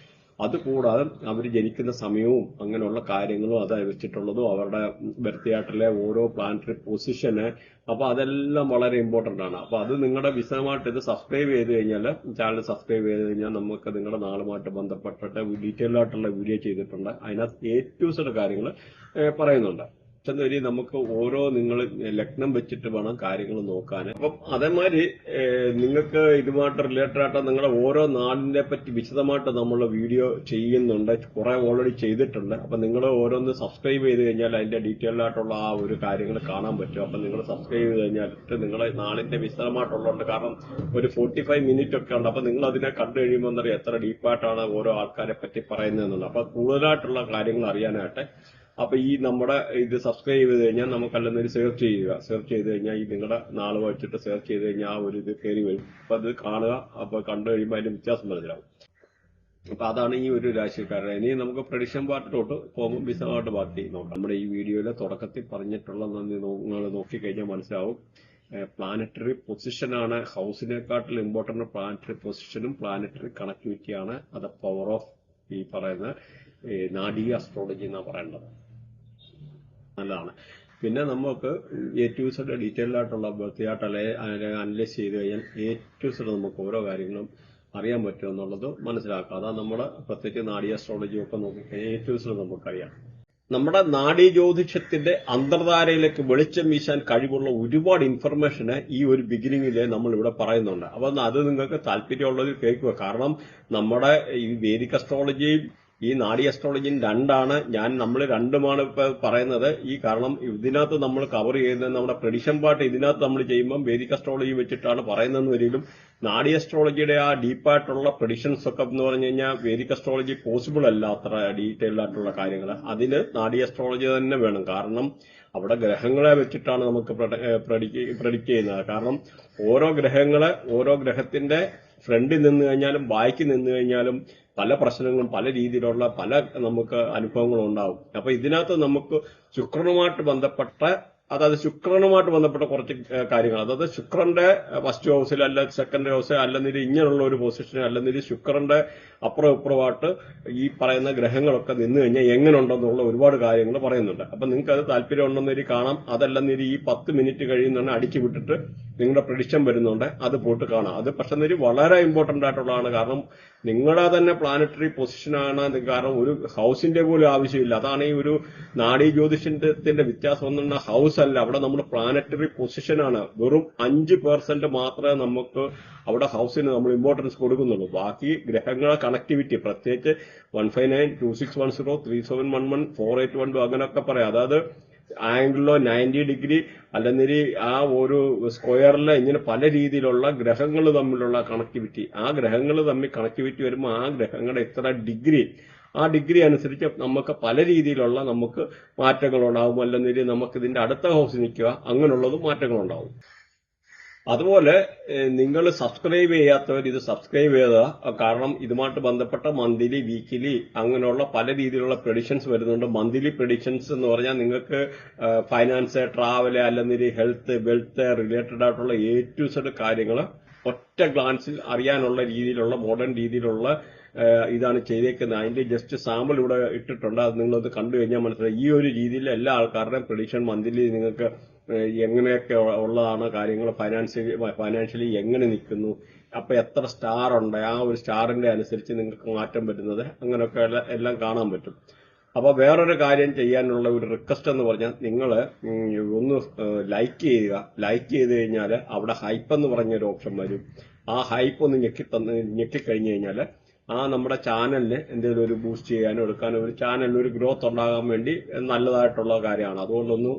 അതുകൂടാതെ അവർ ജനിക്കുന്ന സമയവും അങ്ങനെയുള്ള കാര്യങ്ങളും അത് വെച്ചിട്ടുള്ളതും അവരുടെ ബർത്തിയായിട്ടുള്ള ഓരോ പ്ലാനറ്ററി പൊസിഷന്, അപ്പൊ അതെല്ലാം വളരെ ഇമ്പോർട്ടന്റ് ആണ്. അപ്പൊ അത് നിങ്ങളുടെ വിശദമായിട്ട് ഇത് സബ്സ്ക്രൈബ് ചെയ്ത് കഴിഞ്ഞാൽ, ചാനൽ സബ്സ്ക്രൈബ് ചെയ്ത് കഴിഞ്ഞാൽ നമുക്ക് നിങ്ങളുടെ നാളുമായിട്ട് ബന്ധപ്പെട്ടിട്ട് ഡീറ്റെയിൽ ആയിട്ടുള്ള വീഡിയോ ചെയ്തിട്ടുണ്ട്. അതിനകത്ത് ഏറ്റവും കാര്യങ്ങൾ പറയുന്നുണ്ട്. വരി നമുക്ക് ഓരോ നിങ്ങൾ ലഗ്നം വെച്ചിട്ട് വേണം കാര്യങ്ങൾ നോക്കാൻ. അപ്പം അതേമാതിരി നിങ്ങൾക്ക് ഇതുമായിട്ട് റിലേറ്റഡ് ആയിട്ട് നിങ്ങളുടെ ഓരോ നാടിനെ പറ്റി വിശദമായിട്ട് നമ്മൾ വീഡിയോ ചെയ്യുന്നുണ്ട്, കുറെ ഓൾറെഡി ചെയ്തിട്ടുണ്ട്. അപ്പൊ നിങ്ങൾ ഓരോന്ന് സബ്സ്ക്രൈബ് ചെയ്ത് കഴിഞ്ഞാൽ അതിന്റെ ഡീറ്റെയിൽഡ് ആയിട്ടുള്ള ആ ഒരു കാര്യങ്ങൾ കാണാൻ പറ്റും. അപ്പൊ നിങ്ങൾ സബ്സ്ക്രൈബ് ചെയ്ത് കഴിഞ്ഞാൽ നിങ്ങളെ നാളിന്റെ വിശദമായിട്ടുള്ളതുണ്ട്. കാരണം ഒരു 45 മിനിറ്റ് ഒക്കെ ഉണ്ട്. അപ്പൊ നിങ്ങൾ അതിനെ കണ്ടു കഴിയുമ്പോൾ എന്നറിയാം എത്ര ഡീപ്പായിട്ടാണ് ഓരോ ആൾക്കാരെ പറ്റി പറയുന്നതെന്നുള്ളത്. അപ്പൊ കൂടുതലായിട്ടുള്ള കാര്യങ്ങൾ അറിയാനായിട്ട് അപ്പൊ ഈ നമ്മുടെ ഇത് സബ്സ്ക്രൈബ് ചെയ്ത് കഴിഞ്ഞാൽ നമുക്കല്ലെന്നൊരു സെർച്ച് ചെയ്യുക. സെർച്ച് ചെയ്ത് കഴിഞ്ഞാൽ ഈ നിങ്ങളുടെ നാള് വെച്ചിട്ട് സെർച്ച് ചെയ്ത് കഴിഞ്ഞാൽ ആ ഒരു ഇത് കയറി വരും. അപ്പൊ അത് കാണുക. അപ്പൊ കണ്ടു കഴിയുമ്പോൾ അതിന്റെ വ്യത്യാസം മനസ്സിലാവും. അപ്പൊ അതാണ് ഈ ഒരു രാശിക്കാരുടെ. ഇനി നമുക്ക് പ്രഡിക്ഷൻ പാർട്ടിലോട്ട് പോകുമ്പോൾ വിശദമായിട്ട് ബാക്കി നോക്കാം. നമ്മുടെ ഈ വീഡിയോയിലെ തുടക്കത്തിൽ പറഞ്ഞിട്ടുള്ള നിങ്ങൾ നോക്കിക്കഴിഞ്ഞാൽ മനസ്സിലാവും. പ്ലാനറ്ററി പൊസിഷനാണ് ഹൗസിനെക്കാട്ടിൽ ഇമ്പോർട്ടന്റ്. പ്ലാനറ്ററി പൊസിഷനും പ്ലാനറ്ററി കണക്ടിവിറ്റിയാണ് അത് പവർ ഓഫ് ഈ പറയുന്ന നാഡീ അസ്ട്രോളജി എന്നാണ് പറയേണ്ടത്. നല്ലതാണ്. പിന്നെ നമുക്ക് എ ടു സെഡ് ഡീറ്റെയിൽഡ് ആയിട്ടുള്ള ബർത്ത് ചാർട്ട് അല്ലെങ്കിൽ അനലൈസ് ചെയ്ത് കഴിഞ്ഞാൽ എ ടു സെഡ് നമുക്ക് ഓരോ കാര്യങ്ങളും അറിയാൻ പറ്റും എന്നുള്ളത് മനസ്സിലാക്കുക. അതാ നമ്മുടെ പ്രത്യേകിച്ച് നാഡീ അസ്ട്രോളജി ഒക്കെ നോക്കിക്കഴിഞ്ഞാൽ എ ടു സെഡ് നമുക്കറിയാം. നമ്മുടെ നാഡീ ജ്യോതിഷത്തിന്റെ അന്തർധാരയിലേക്ക് വെളിച്ചം വീശാൻ കഴിവുള്ള ഒരുപാട് ഇൻഫർമേഷന് ഈ ഒരു ബിഗിനിങ്ങില് നമ്മൾ ഇവിടെ പറയുന്നുണ്ട്. അപ്പൊ അത് നിങ്ങൾക്ക് താല്പര്യമുള്ളത് കേൾക്കുക. കാരണം നമ്മുടെ ഈ വേദിക് അസ്ട്രോളജിയും ഈ നാഡീ അസ്ട്രോളജിയും രണ്ടാണ്. നമ്മൾ രണ്ടുമാണ് ഇപ്പൊ പറയുന്നത്. ഈ കാരണം ഇതിനകത്ത് നമ്മൾ കവർ ചെയ്യുന്നത് നമ്മുടെ പ്രെഡിക്ഷൻ പാർട്ട് ഇതിനകത്ത് നമ്മൾ ചെയ്യുമ്പോൾ വേദിക് അസ്ട്രോളജി വെച്ചിട്ടാണ് പറയുന്നതെന്ന് വരികയും നാഡീ അസ്ട്രോളജിയുടെ ആ ഡീപ്പായിട്ടുള്ള പ്രഡിക്ഷൻസ് ഒക്കെ എന്ന് പറഞ്ഞു കഴിഞ്ഞാൽ വേദിക് അസ്ട്രോളജി പോസിബിൾ അല്ല. അത്ര ഡീറ്റെയിൽഡ് ആയിട്ടുള്ള കാര്യങ്ങൾ അതിന് നാഡീ അസ്ട്രോളജി തന്നെ വേണം. കാരണം അവിടെ ഗ്രഹങ്ങളെ വെച്ചിട്ടാണ് നമുക്ക് പ്രഡിക്റ്റ് ചെയ്യുന്നത്. കാരണം ഓരോ ഗ്രഹത്തിന്റെ ഫ്രണ്ടിൽ നിന്ന് കഴിഞ്ഞാലും ബാക്കിൽ നിന്ന് കഴിഞ്ഞാലും പല പ്രശ്നങ്ങളും പല രീതിയിലുള്ള പല നമുക്ക് അനുഭവങ്ങളും ഉണ്ടാവും. അപ്പൊ ഇതിനകത്ത് നമുക്ക് ശുക്രനുമായിട്ട് ബന്ധപ്പെട്ട കുറച്ച് കാര്യങ്ങൾ, അതായത് ശുക്രന്റെ ഫസ്റ്റ് ഹൗസിൽ അല്ല സെക്കൻഡ് ഹൗസിൽ അല്ലെന്നില്ല ഇങ്ങനെയുള്ള ഒരു പൊസിഷൻ അല്ലെന്നില്ല ശുക്രന്റെ അപ്പുറം ഇപ്പുറമായിട്ട് ഈ പറയുന്ന ഗ്രഹങ്ങളൊക്കെ നിന്ന് കഴിഞ്ഞാൽ എങ്ങനെ ഉണ്ടെന്നുള്ള ഒരുപാട് കാര്യങ്ങൾ പറയുന്നുണ്ട്. അപ്പൊ നിങ്ങൾക്ക് അത് താല്പര്യം ഉണ്ടെന്നൊരു കാണാം. അതല്ലെന്നില്ല ഈ 10 മിനിറ്റ് കഴിയുന്നുണ്ട് അടിച്ചു വിട്ടിട്ട് നിങ്ങളുടെ പ്രഡിക്ഷൻ വരുന്നുണ്ട്, അത് പോയിട്ട് കാണാം. അത് പക്ഷെ വളരെ ഇമ്പോർട്ടന്റ് ആയിട്ടുള്ളതാണ്. കാരണം നിങ്ങളുടെ തന്നെ പ്ലാനറ്ററി പൊസിഷനാണ്. കാരണം ഒരു ഹൗസിന്റെ പോലും ആവശ്യമില്ല. അതാണ് ഈ ഒരു നാഡീ ജ്യോതിഷത്തിന്റെ വ്യത്യാസം ഒന്നും ഹൗസ് അല്ല, അവിടെ നമ്മുടെ പ്ലാനറ്ററി പൊസിഷനാണ്. വെറും 5% മാത്രമേ നമുക്ക് അവിടെ ഹൗസിന് നമ്മൾ ഇമ്പോർട്ടൻസ് കൊടുക്കുന്നുള്ളൂ. ബാക്കി ഗ്രഹങ്ങളെ കണക്ടിവിറ്റി പ്രത്യേകിച്ച് 159, 2610, 3711, 4812 അങ്ങനെയൊക്കെ പറയാം. അതായത് ആംഗിളിലോ 90 ഡിഗ്രി അല്ലെങ്കിൽ ആ ഒരു സ്ക്വയറിലെ ഇങ്ങനെ പല രീതിയിലുള്ള ഗ്രഹങ്ങൾ തമ്മിലുള്ള കണക്ടിവിറ്റി, ആ ഗ്രഹങ്ങൾ തമ്മിൽ കണക്ടിവിറ്റി വരുമ്പോൾ ആ ഗ്രഹങ്ങളുടെ ഇത്ര ഡിഗ്രി, ആ ഡിഗ്രി അനുസരിച്ച് നമുക്ക് പല രീതിയിലുള്ള നമുക്ക് മാറ്റങ്ങളുണ്ടാവും. അല്ലെങ്കിൽ നമുക്ക് ഇതിന്റെ അടുത്ത ഹൗസ് നിൽക്കുക അങ്ങനെയുള്ളതും മാറ്റങ്ങളുണ്ടാവും. അതുപോലെ നിങ്ങൾ സബ്സ്ക്രൈബ് ചെയ്യാത്തവർ ഇത് സബ്സ്ക്രൈബ് ചെയ്യുക. കാരണം ഇതുമായിട്ട് ബന്ധപ്പെട്ട മന്ത്ലി, വീക്കിലി അങ്ങനെയുള്ള പല രീതിയിലുള്ള പ്രഡിക്ഷൻസ് വരുന്നുണ്ട്. മന്ത്ലി പ്രഡിക്ഷൻസ് എന്ന് പറഞ്ഞാൽ നിങ്ങൾക്ക് ഫൈനാൻസ്, ട്രാവല് അല്ലെങ്കിൽ ഹെൽത്ത്, വെൽത്ത് റിലേറ്റഡ് ആയിട്ടുള്ള എ ടു സെഡ് കാര്യങ്ങൾ ഒറ്റ ഗ്ലാൻസിൽ അറിയാനുള്ള രീതിയിലുള്ള മോഡേൺ രീതിയിലുള്ള ഇതാണ് ചെയ്തേക്കുന്നത്. അതിന്റെ ജസ്റ്റ് സാമ്പിൾ ഇവിടെ ഇട്ടിട്ടുണ്ട്. അത് നിങ്ങളത് കണ്ടു കഴിഞ്ഞാൽ മനസ്സിലായി. ഈ ഒരു രീതിയിൽ എല്ലാ ആൾക്കാരുടെയും പ്രഡിക്ഷൻ മന്ത്ലി നിങ്ങൾക്ക് എങ്ങനെയൊക്കെ ഉള്ളതാണ് കാര്യങ്ങൾ, ഫൈനാൻഷ്യലി എങ്ങനെ നിൽക്കുന്നു, അപ്പൊ എത്ര സ്റ്റാർ ഉണ്ട്, ആ ഒരു സ്റ്റാറിന്റെ അനുസരിച്ച് നിങ്ങൾക്ക് മാറ്റം വരുന്നത് അങ്ങനെയൊക്കെ എല്ലാം കാണാൻ പറ്റും. അപ്പൊ വേറൊരു കാര്യം ചെയ്യാനുള്ള ഒരു റിക്വസ്റ്റ് എന്ന് പറഞ്ഞാൽ നിങ്ങൾ ഒന്ന് ലൈക്ക് ചെയ്യുക. ലൈക്ക് ചെയ്ത് കഴിഞ്ഞാൽ അവിടെ ഹൈപ്പ് എന്ന് പറഞ്ഞൊരു ഓപ്ഷൻ വരും. ആ ഹൈപ്പ് ഒന്ന് ഞെക്കിക്കഴിഞ്ഞു കഴിഞ്ഞാൽ ആ നമ്മുടെ ചാനലിന് എന്തെങ്കിലും ഒരു ബൂസ്റ്റ് ചെയ്യാനോ എടുക്കാനോ ഒരു ചാനലിന് ഒരു ഗ്രോത്ത് ഉണ്ടാകാൻ വേണ്ടി നല്ലതായിട്ടുള്ള കാര്യമാണ്. അതുകൊണ്ടൊന്നും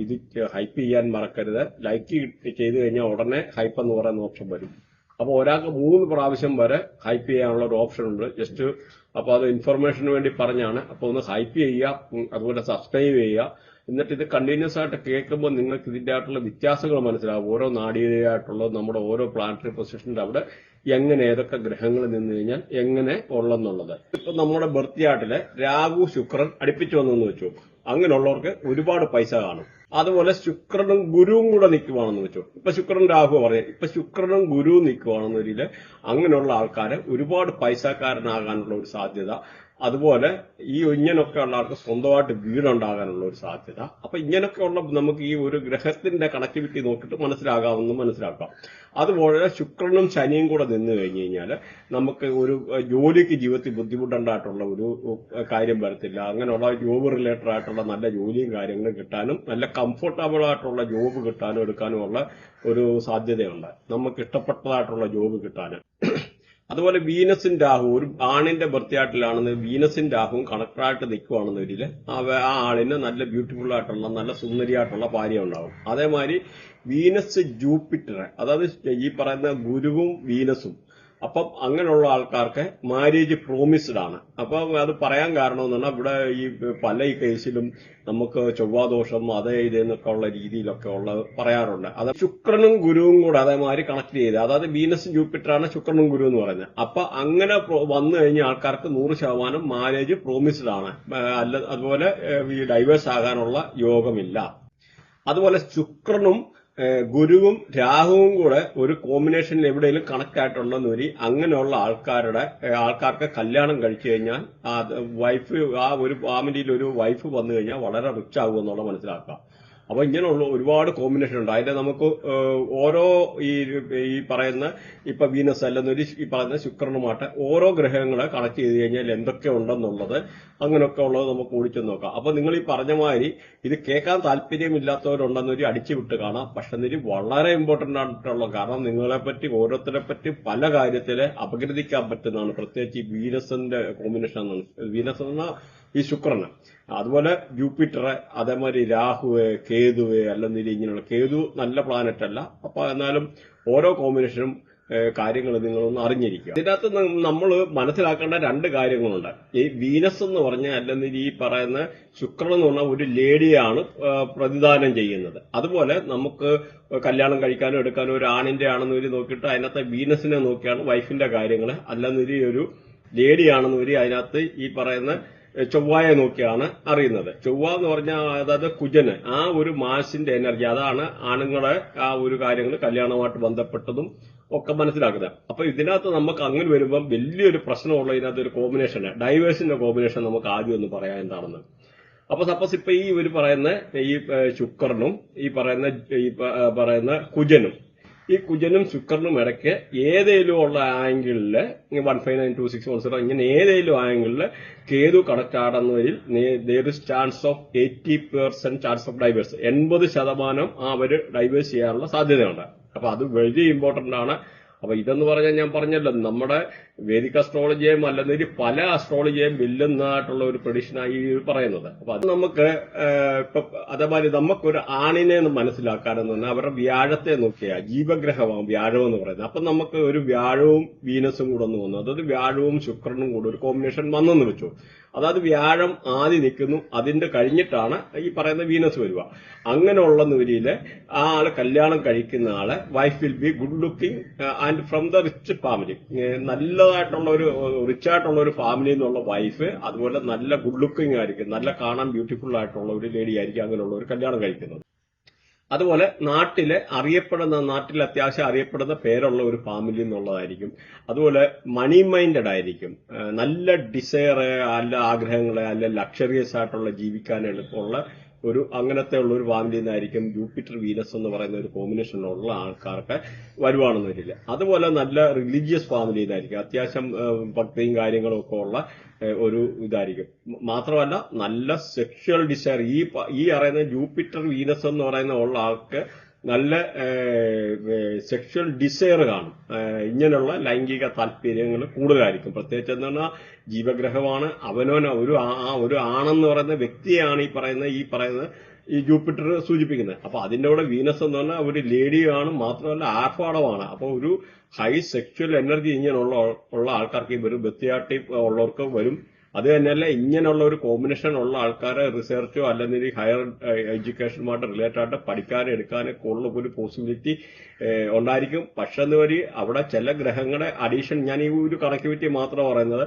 ഇത് ഹൈപ്പ് ചെയ്യാൻ മറക്കരുത്. ലൈക്ക് ചെയ്ത് കഴിഞ്ഞാൽ ഉടനെ ഹൈപ്പ് എന്ന് പറയുന്ന ഓപ്ഷൻ വരും. അപ്പൊ ഒരാൾക്ക് 3 പ്രാവശ്യം വരെ ഹൈപ്പ് ചെയ്യാനുള്ള ഒരു ഓപ്ഷൻ ഉണ്ട്. ജസ്റ്റ് അപ്പൊ അത് ഇൻഫർമേഷന് വേണ്ടി പറഞ്ഞാണ്. അപ്പൊ ഒന്ന് ഹൈപ്പ് ചെയ്യുക, അതുപോലെ സബ്സ്ക്രൈബ് ചെയ്യുക. എന്നിട്ട് ഇത് കണ്ടിന്യൂസ് ആയിട്ട് കേൾക്കുമ്പോൾ നിങ്ങൾക്ക് ഇതിന്റെ ആയിട്ടുള്ള വ്യത്യാസങ്ങൾ മനസ്സിലാവും. ഓരോ നാഡീയായിട്ടുള്ള നമ്മുടെ ഓരോ പ്ലാനറ്ററി പൊസിഷന്റെ അവിടെ എങ്ങനെ ഏതൊക്കെ ഗ്രഹങ്ങൾ നിന്ന് കഴിഞ്ഞാൽ എങ്ങനെ ഉള്ളെന്നുള്ളത്. ഇപ്പൊ നമ്മുടെ ബർത്ത് ചാർട്ടില് രാഹു ശുക്രൻ അടുപ്പിച്ചു വന്നെന്ന് വെച്ചു, അങ്ങനെയുള്ളവർക്ക് ഒരുപാട് പൈസ കാണും. അതുപോലെ ശുക്രനും ഗുരുവും കൂടെ നിൽക്കുവാണെന്ന് വെച്ചു. ഇപ്പൊ ശുക്രൻ രാഹു പറയാം, ഇപ്പൊ ശുക്രനും ഗുരുവും നിൽക്കുവാണെന്നൊരില് അങ്ങനെയുള്ള ആൾക്കാര് ഒരുപാട് പൈസക്കാരനാകാനുള്ള ഒരു സാധ്യത. അതുപോലെ ഈ ഇങ്ങനൊക്കെ ഉള്ള ആൾക്ക് സ്വന്തമായിട്ട് വീടുണ്ടാകാനുള്ള ഒരു സാധ്യത. അപ്പൊ ഇങ്ങനൊക്കെയുള്ള നമുക്ക് ഈ ഒരു ഗ്രഹത്തിന്റെ കണക്ടിവിറ്റി നോക്കിയിട്ട് മനസ്സിലാക്കാം. അതുപോലെ ശുക്രനും ശനിയും കൂടെ നിന്ന് കഴിഞ്ഞു കഴിഞ്ഞാൽ നമുക്ക് ഒരു ജോലിക്ക് ജീവിതത്തിൽ ബുദ്ധിമുട്ടുണ്ടായിട്ടുള്ള ഒരു കാര്യം വരത്തില്ല. അങ്ങനെയുള്ള ജോബ് റിലേറ്റഡ് ആയിട്ടുള്ള നല്ല ജോലിയും കാര്യങ്ങളും കിട്ടാനും നല്ല കംഫർട്ടബിൾ ആയിട്ടുള്ള ജോബ് കിട്ടാനും എടുക്കാനും ഉള്ള ഒരു സാധ്യതയുണ്ട്. നമുക്ക് ഇഷ്ടപ്പെട്ടതായിട്ടുള്ള ജോബ് കിട്ടാനും. അതുപോലെ വീനസും രാഹു ഒരു ആണിന്റെ ബർത്ത് ചാർട്ടിലാണെന്ന് വീനസും രാഹുവും കണക്ടറായിട്ട് നിൽക്കുവാണെന്നൊരിൽ ആ ആളിന് നല്ല ബ്യൂട്ടിഫുൾ ആയിട്ടുള്ള നല്ല സുന്ദരിയായിട്ടുള്ള ഭാര്യ ഉണ്ടാവും. അതേമാതിരി വീനസ് ജൂപ്പിറ്റർ, അതായത് ഈ പറയുന്ന ഗുരുവും വീനസും, അപ്പം അങ്ങനെയുള്ള ആൾക്കാർക്ക് മാരേജ് പ്രോമിസ്ഡ് ആണ്. അപ്പൊ അത് പറയാൻ കാരണം എന്ന് പറഞ്ഞാൽ ഇവിടെ ഈ പല ഈ കേസിലും നമുക്ക് ചൊവ്വാദോഷം അതേ ഇതെന്നൊക്കെ ഉള്ള രീതിയിലൊക്കെ ഉള്ള പറയാറുണ്ട്. അത് ശുക്രനും ഗുരുവും കൂടെ അതേമാതിരി കണക്ട് ചെയ്ത്, അതായത് വീനസും ജൂപ്പിറ്ററാണ് ശുക്രനും ഗുരു എന്ന് പറയുന്നത്. അപ്പൊ അങ്ങനെ വന്നു കഴിഞ്ഞ ആൾക്കാർക്ക് 100% മാരേജ് പ്രോമിസ്ഡ് ആണ്. അതുപോലെ ഈ ഡൈവേഴ്സ് ആകാനുള്ള യോഗമില്ല. അതുപോലെ ശുക്രനും ഗുരുവും രാഹുവും കൂടെ ഒരു കോമ്പിനേഷനിൽ എവിടെയെങ്കിലും കണക്ട് ആയിട്ടുണ്ടെന്ന് വരി അങ്ങനെയുള്ള ആൾക്കാർക്ക് കല്യാണം കഴിച്ചു കഴിഞ്ഞാൽ വൈഫ് ആ ഒരു ഫാമിലിയിൽ ഒരു വൈഫ് വന്നു കഴിഞ്ഞാൽ വളരെ റിച്ച് ആകും എന്നുള്ള മനസ്സിലാക്കുക. അപ്പൊ ഇങ്ങനെയുള്ള ഒരുപാട് കോമ്പിനേഷൻ ഉണ്ട്. അതിന്റെ നമുക്ക് ഓരോ ഈ പറയുന്ന ഇപ്പൊ വീനസ് അല്ലെന്നൊരു ഈ പറയുന്ന ശുക്രനുമായിട്ട് ഓരോ ഗ്രഹങ്ങളെ കണക്ട് ചെയ്ത് കഴിഞ്ഞാൽ എന്തൊക്കെ ഉണ്ടെന്നുള്ളത് അങ്ങനെയൊക്കെ ഉള്ളത് നമുക്ക് ഓടിച്ചു നോക്കാം. അപ്പൊ നിങ്ങൾ ഈ പറഞ്ഞ മാതിരി ഇത് കേൾക്കാൻ താല്പര്യമില്ലാത്തവരുണ്ടെന്നൊരു അടിച്ചു വിട്ട് കാണാം. പക്ഷെ ഇതിന് വളരെ ഇമ്പോർട്ടന്റ് ആയിട്ടുള്ള, കാരണം നിങ്ങളെ പറ്റി ഓരോരുത്തരെ പറ്റി പല കാര്യത്തില് അപഗ്രഥിക്കാൻ പറ്റുന്നതാണ്. പ്രത്യേകിച്ച് ഈ വീനസിന്റെ കോമ്പിനേഷൻ എന്നാണ്. വീനസ് എന്ന ഈ ശുക്രന്, അതുപോലെ ജൂപ്പിറ്റർ, അതേമാതിരി രാഹുവ്, കേതുവ് അല്ലെന്നില്ല ഇങ്ങനെയുള്ള. കേതു നല്ല പ്ലാനറ്റ് അല്ല, അപ്പൊ എന്നാലും ഓരോ കോമ്പിനേഷനും കാര്യങ്ങൾ നിങ്ങളൊന്ന് അറിഞ്ഞിരിക്കുക. ഇതിനകത്ത് നമ്മൾ മനസ്സിലാക്കേണ്ട രണ്ട് കാര്യങ്ങളുണ്ട്. ഈ വീനസ് എന്ന് പറഞ്ഞാൽ അല്ലെങ്കിൽ ഈ പറയുന്ന ശുക്രൻ എന്ന് പറഞ്ഞാൽ ഒരു ലേഡിയാണ് പ്രതിദാനം ചെയ്യുന്നത്. അതുപോലെ നമുക്ക് കല്യാണം കഴിക്കാനോ എടുക്കാനോ ഒരു ആണിന്റെ ആണെന്ന് വരി നോക്കിയിട്ട് അതിനകത്ത് വീനസിനെ നോക്കിയാണ് വൈഫിന്റെ കാര്യങ്ങൾ, അല്ലെന്നൊരു ഒരു ലേഡിയാണെന്ന് വരി അതിനകത്ത് ഈ പറയുന്ന ചൊവ്വയെ നോക്കിയാണ് അറിയുന്നത്. ചൊവ്വ എന്ന് പറഞ്ഞാൽ അതായത് കുജന്, ആ ഒരു മാസിന്റെ എനർജി, അതാണ് ആണുങ്ങളെ ആ ഒരു കാര്യങ്ങൾ കല്യാണവുമായിട്ട് ബന്ധപ്പെട്ടതും ഒക്കെ മനസ്സിലാക്കുന്നത്. അപ്പൊ ഇതിനകത്ത് നമുക്ക് അങ്ങനെ വരുമ്പം വലിയൊരു പ്രശ്നമുള്ള ഇതിനകത്ത് ഒരു കോമ്പിനേഷന്, ഡൈവേഴ്സിന്റെ കോമ്പിനേഷൻ നമുക്ക് ആദ്യം ഒന്ന് പറയാം എന്താണെന്ന്. അപ്പൊ സപ്പോസ് ഇപ്പൊ ഈ ഒരു പറയുന്ന ഈ ശുക്രനും ഈ പറയുന്ന കുജനും, ഈ കുജനും ശുക്രനും ഇടയ്ക്ക് ഏതെങ്കിലും ഉള്ള ആംഗിളില് 1592610 ഇങ്ങനെ ഏതെങ്കിലും ആംഗിളില് കേതു കണക്ട് ആടുന്നതിൽ there is chance of 80% chance of divorce, 80% അവര് ഡൈവേഴ്സ് ചെയ്യാനുള്ള സാധ്യതയുണ്ട്. അപ്പൊ അത് വെരി ഇമ്പോർട്ടന്റ് ആണ്. അപ്പൊ ഇതെന്ന് പറഞ്ഞാൽ ഞാൻ പറഞ്ഞല്ലോ, നമ്മുടെ വേദിക് അസ്ട്രോളജിയെയും അല്ലെങ്കിൽ പല അസ്ട്രോളജിയെയും വെല്ലുന്നതായിട്ടുള്ള ഒരു പ്രഡിക്ഷനായി പറയുന്നത്. അപ്പൊ അത് നമുക്ക് ഇപ്പൊ അതേമാതിരി നമുക്കൊരു ആണിനെ മനസ്സിലാക്കാനെന്ന് പറഞ്ഞാൽ അവരുടെ വ്യാഴത്തെ നോക്കിയാൽ ജീവഗ്രഹമാണ് വ്യാഴം എന്ന് പറയുന്നത്. അപ്പൊ നമുക്ക് ഒരു വ്യാഴവും വീനസും കൂടെ ഒന്ന് വന്നു, അതായത് വ്യാഴവും ശുക്രനും കൂടെ ഒരു കോമ്പിനേഷൻ വന്നെന്ന് വെച്ചു. അതായത് വ്യാഴം ആദ്യം നിൽക്കുന്നു, അതിന്റെ കഴിഞ്ഞിട്ടാണ് ഈ പറയുന്ന വീനസ് വരിക. അങ്ങനെയുള്ള നിലയില് ആ ആള് കല്യാണം കഴിക്കുന്ന ആള് wife will be good looking and from the rich family, നല്ലതായിട്ടുള്ള ഒരു റിച്ച് ആയിട്ടുള്ള ഒരു ഫാമിലി എന്നുള്ള വൈഫ്, അതുപോലെ നല്ല ഗുഡ് ലുക്കിംഗ് ആയിരിക്കും, നല്ല കാണാൻ ബ്യൂട്ടിഫുൾ ആയിട്ടുള്ള ഒരു ലേഡി ആയിരിക്കും അങ്ങനെയുള്ള ഒരു കല്യാണം കഴിക്കുന്നത്. അതുപോലെ നാട്ടിൽ അത്യാവശ്യം അറിയപ്പെടുന്ന പേരുള്ള ഒരു ഫാമിലി എന്നുള്ളതായിരിക്കും. അതുപോലെ മണി മൈൻഡഡ് ആയിരിക്കും, നല്ല ഡിസയർ, നല്ല ആഗ്രഹങ്ങളെ, അല്ല ലക്ഷറിയസ് ആയിട്ടുള്ള ജീവിക്കാൻ എളുപ്പമുള്ള ഒരു അങ്ങനത്തെ ഉള്ള ഒരു ഫാമിലി നിന്നായിരിക്കും ജൂപ്പിറ്റർ വീനസ് എന്ന് പറയുന്ന ഒരു കോമ്പിനേഷനിലുള്ള ആൾക്കാർക്ക് വരുവാണെന്ന് വരില്ല. അതുപോലെ നല്ല റിലീജിയസ് ഫാമിലി നിന്നായിരിക്കും, അത്യാവശ്യം ഭക്തിയും കാര്യങ്ങളും ഒക്കെ ഉള്ള ഒരു ഇതായിരിക്കും. മാത്രമല്ല നല്ല സെക്ഷൽ ഡിസയർ, ഈ പറയുന്ന ജൂപ്പിറ്റർ വീനസ് എന്ന് പറയുന്ന ഉള്ള ആൾക്ക് നല്ല സെക്ഷൽ ഡിസയർ കാണും, ഇങ്ങനെയുള്ള ലൈംഗിക താല്പര്യങ്ങൾ കൂടുതലായിരിക്കും. പ്രത്യേകിച്ച് എന്താണ്, ജീവഗ്രഹമാണ്, ഒരു ആണെന്ന് പറയുന്ന വ്യക്തിയാണ് ഈ പറയുന്ന ഈ ജൂപ്പിറ്റർ സൂചിപ്പിക്കുന്നത്. അപ്പൊ അതിന്റെ കൂടെ വീനസ് എന്ന് പറഞ്ഞാൽ ഒരു ലേഡിയാണ്, മാത്രമല്ല ആർഭാടമാണ്. അപ്പൊ ഒരു ഹൈ സെക്ഷൽ എനർജി ഇങ്ങനെയുള്ള ആൾക്കാർക്ക് ഈ വരും, വ്യക്തിയായിട്ട് ഉള്ളവർക്ക് വരും. അത് തന്നെയല്ല, ഇങ്ങനെയുള്ള ഒരു കോമ്പിനേഷൻ ഉള്ള ആൾക്കാരെ റിസർച്ചോ അല്ലെങ്കിൽ ഹയർ എഡ്യൂക്കേഷനുമായിട്ട് റിലേറ്റഡ് ആയിട്ട് പഠിക്കാനും എടുക്കാനൊക്കെ ഉള്ള ഒരു പോസിബിലിറ്റി ഉണ്ടായിരിക്കും. പക്ഷെ എന്ന് അവിടെ ചില ഗ്രഹങ്ങളുടെ അഡീഷൻ, ഞാൻ ഈ ഒരു കണക്ടിവിറ്റി മാത്രം പറയുന്നത്,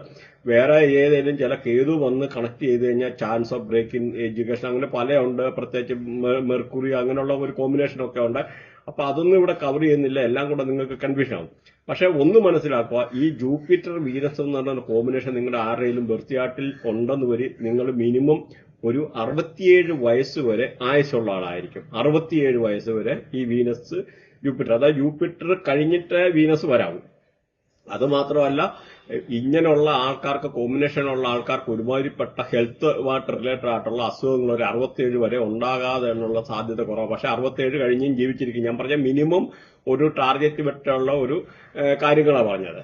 വേറെ ഏതെങ്കിലും ചില കേതു വന്ന് കണക്ട് ചെയ്ത് കഴിഞ്ഞാൽ chance of break in education അങ്ങനെ പല ഉണ്ട്. പ്രത്യേകിച്ച് മെർക്കുറി അങ്ങനെയുള്ള ഒരു കോമ്പിനേഷൻ ഒക്കെ ഉണ്ട്. അപ്പൊ അതൊന്നും ഇവിടെ കവർ ചെയ്യുന്നില്ല, എല്ലാം കൂടെ നിങ്ങൾക്ക് കൺഫ്യൂഷൻ ആവും. പക്ഷെ ഒന്ന് മനസ്സിലാക്കുക, ഈ ജൂപ്പിറ്റർ വീനസ് എന്ന് പറഞ്ഞ കോമ്പിനേഷൻ നിങ്ങളുടെ ആരുടെയും ബർത്ത് ഉണ്ടെന്ന് വരി നിങ്ങൾ മിനിമം ഒരു 67 വയസ്സ് വരെ ആയുസുള്ള ആളായിരിക്കും. 67 വയസ്സ് വരെ ഈ വീനസ് ജൂപ്പിറ്റർ, അതായത് ജൂപ്പിറ്റർ കഴിഞ്ഞിട്ട് വീനസ് വരാവും. അത് മാത്രമല്ല, ഇങ്ങനെയുള്ള ആൾക്കാർക്ക്, കോമ്പിനേഷനുള്ള ആൾക്കാർക്ക് ഒരുമാതിരിപ്പെട്ട ഹെൽത്തുമായിട്ട് റിലേറ്റഡ് ആയിട്ടുള്ള അസുഖങ്ങൾ ഒരു 67 വരെ ഉണ്ടാകാതെ എന്നുള്ള സാധ്യത കുറവാണ്. പക്ഷെ 67 കഴിഞ്ഞും ജീവിച്ചിരിക്കും. ഞാൻ പറഞ്ഞ മിനിമം ഒരു ടാർഗറ്റ് വെട്ടുള്ള ഒരു കാര്യങ്ങളാണ് പറഞ്ഞത്.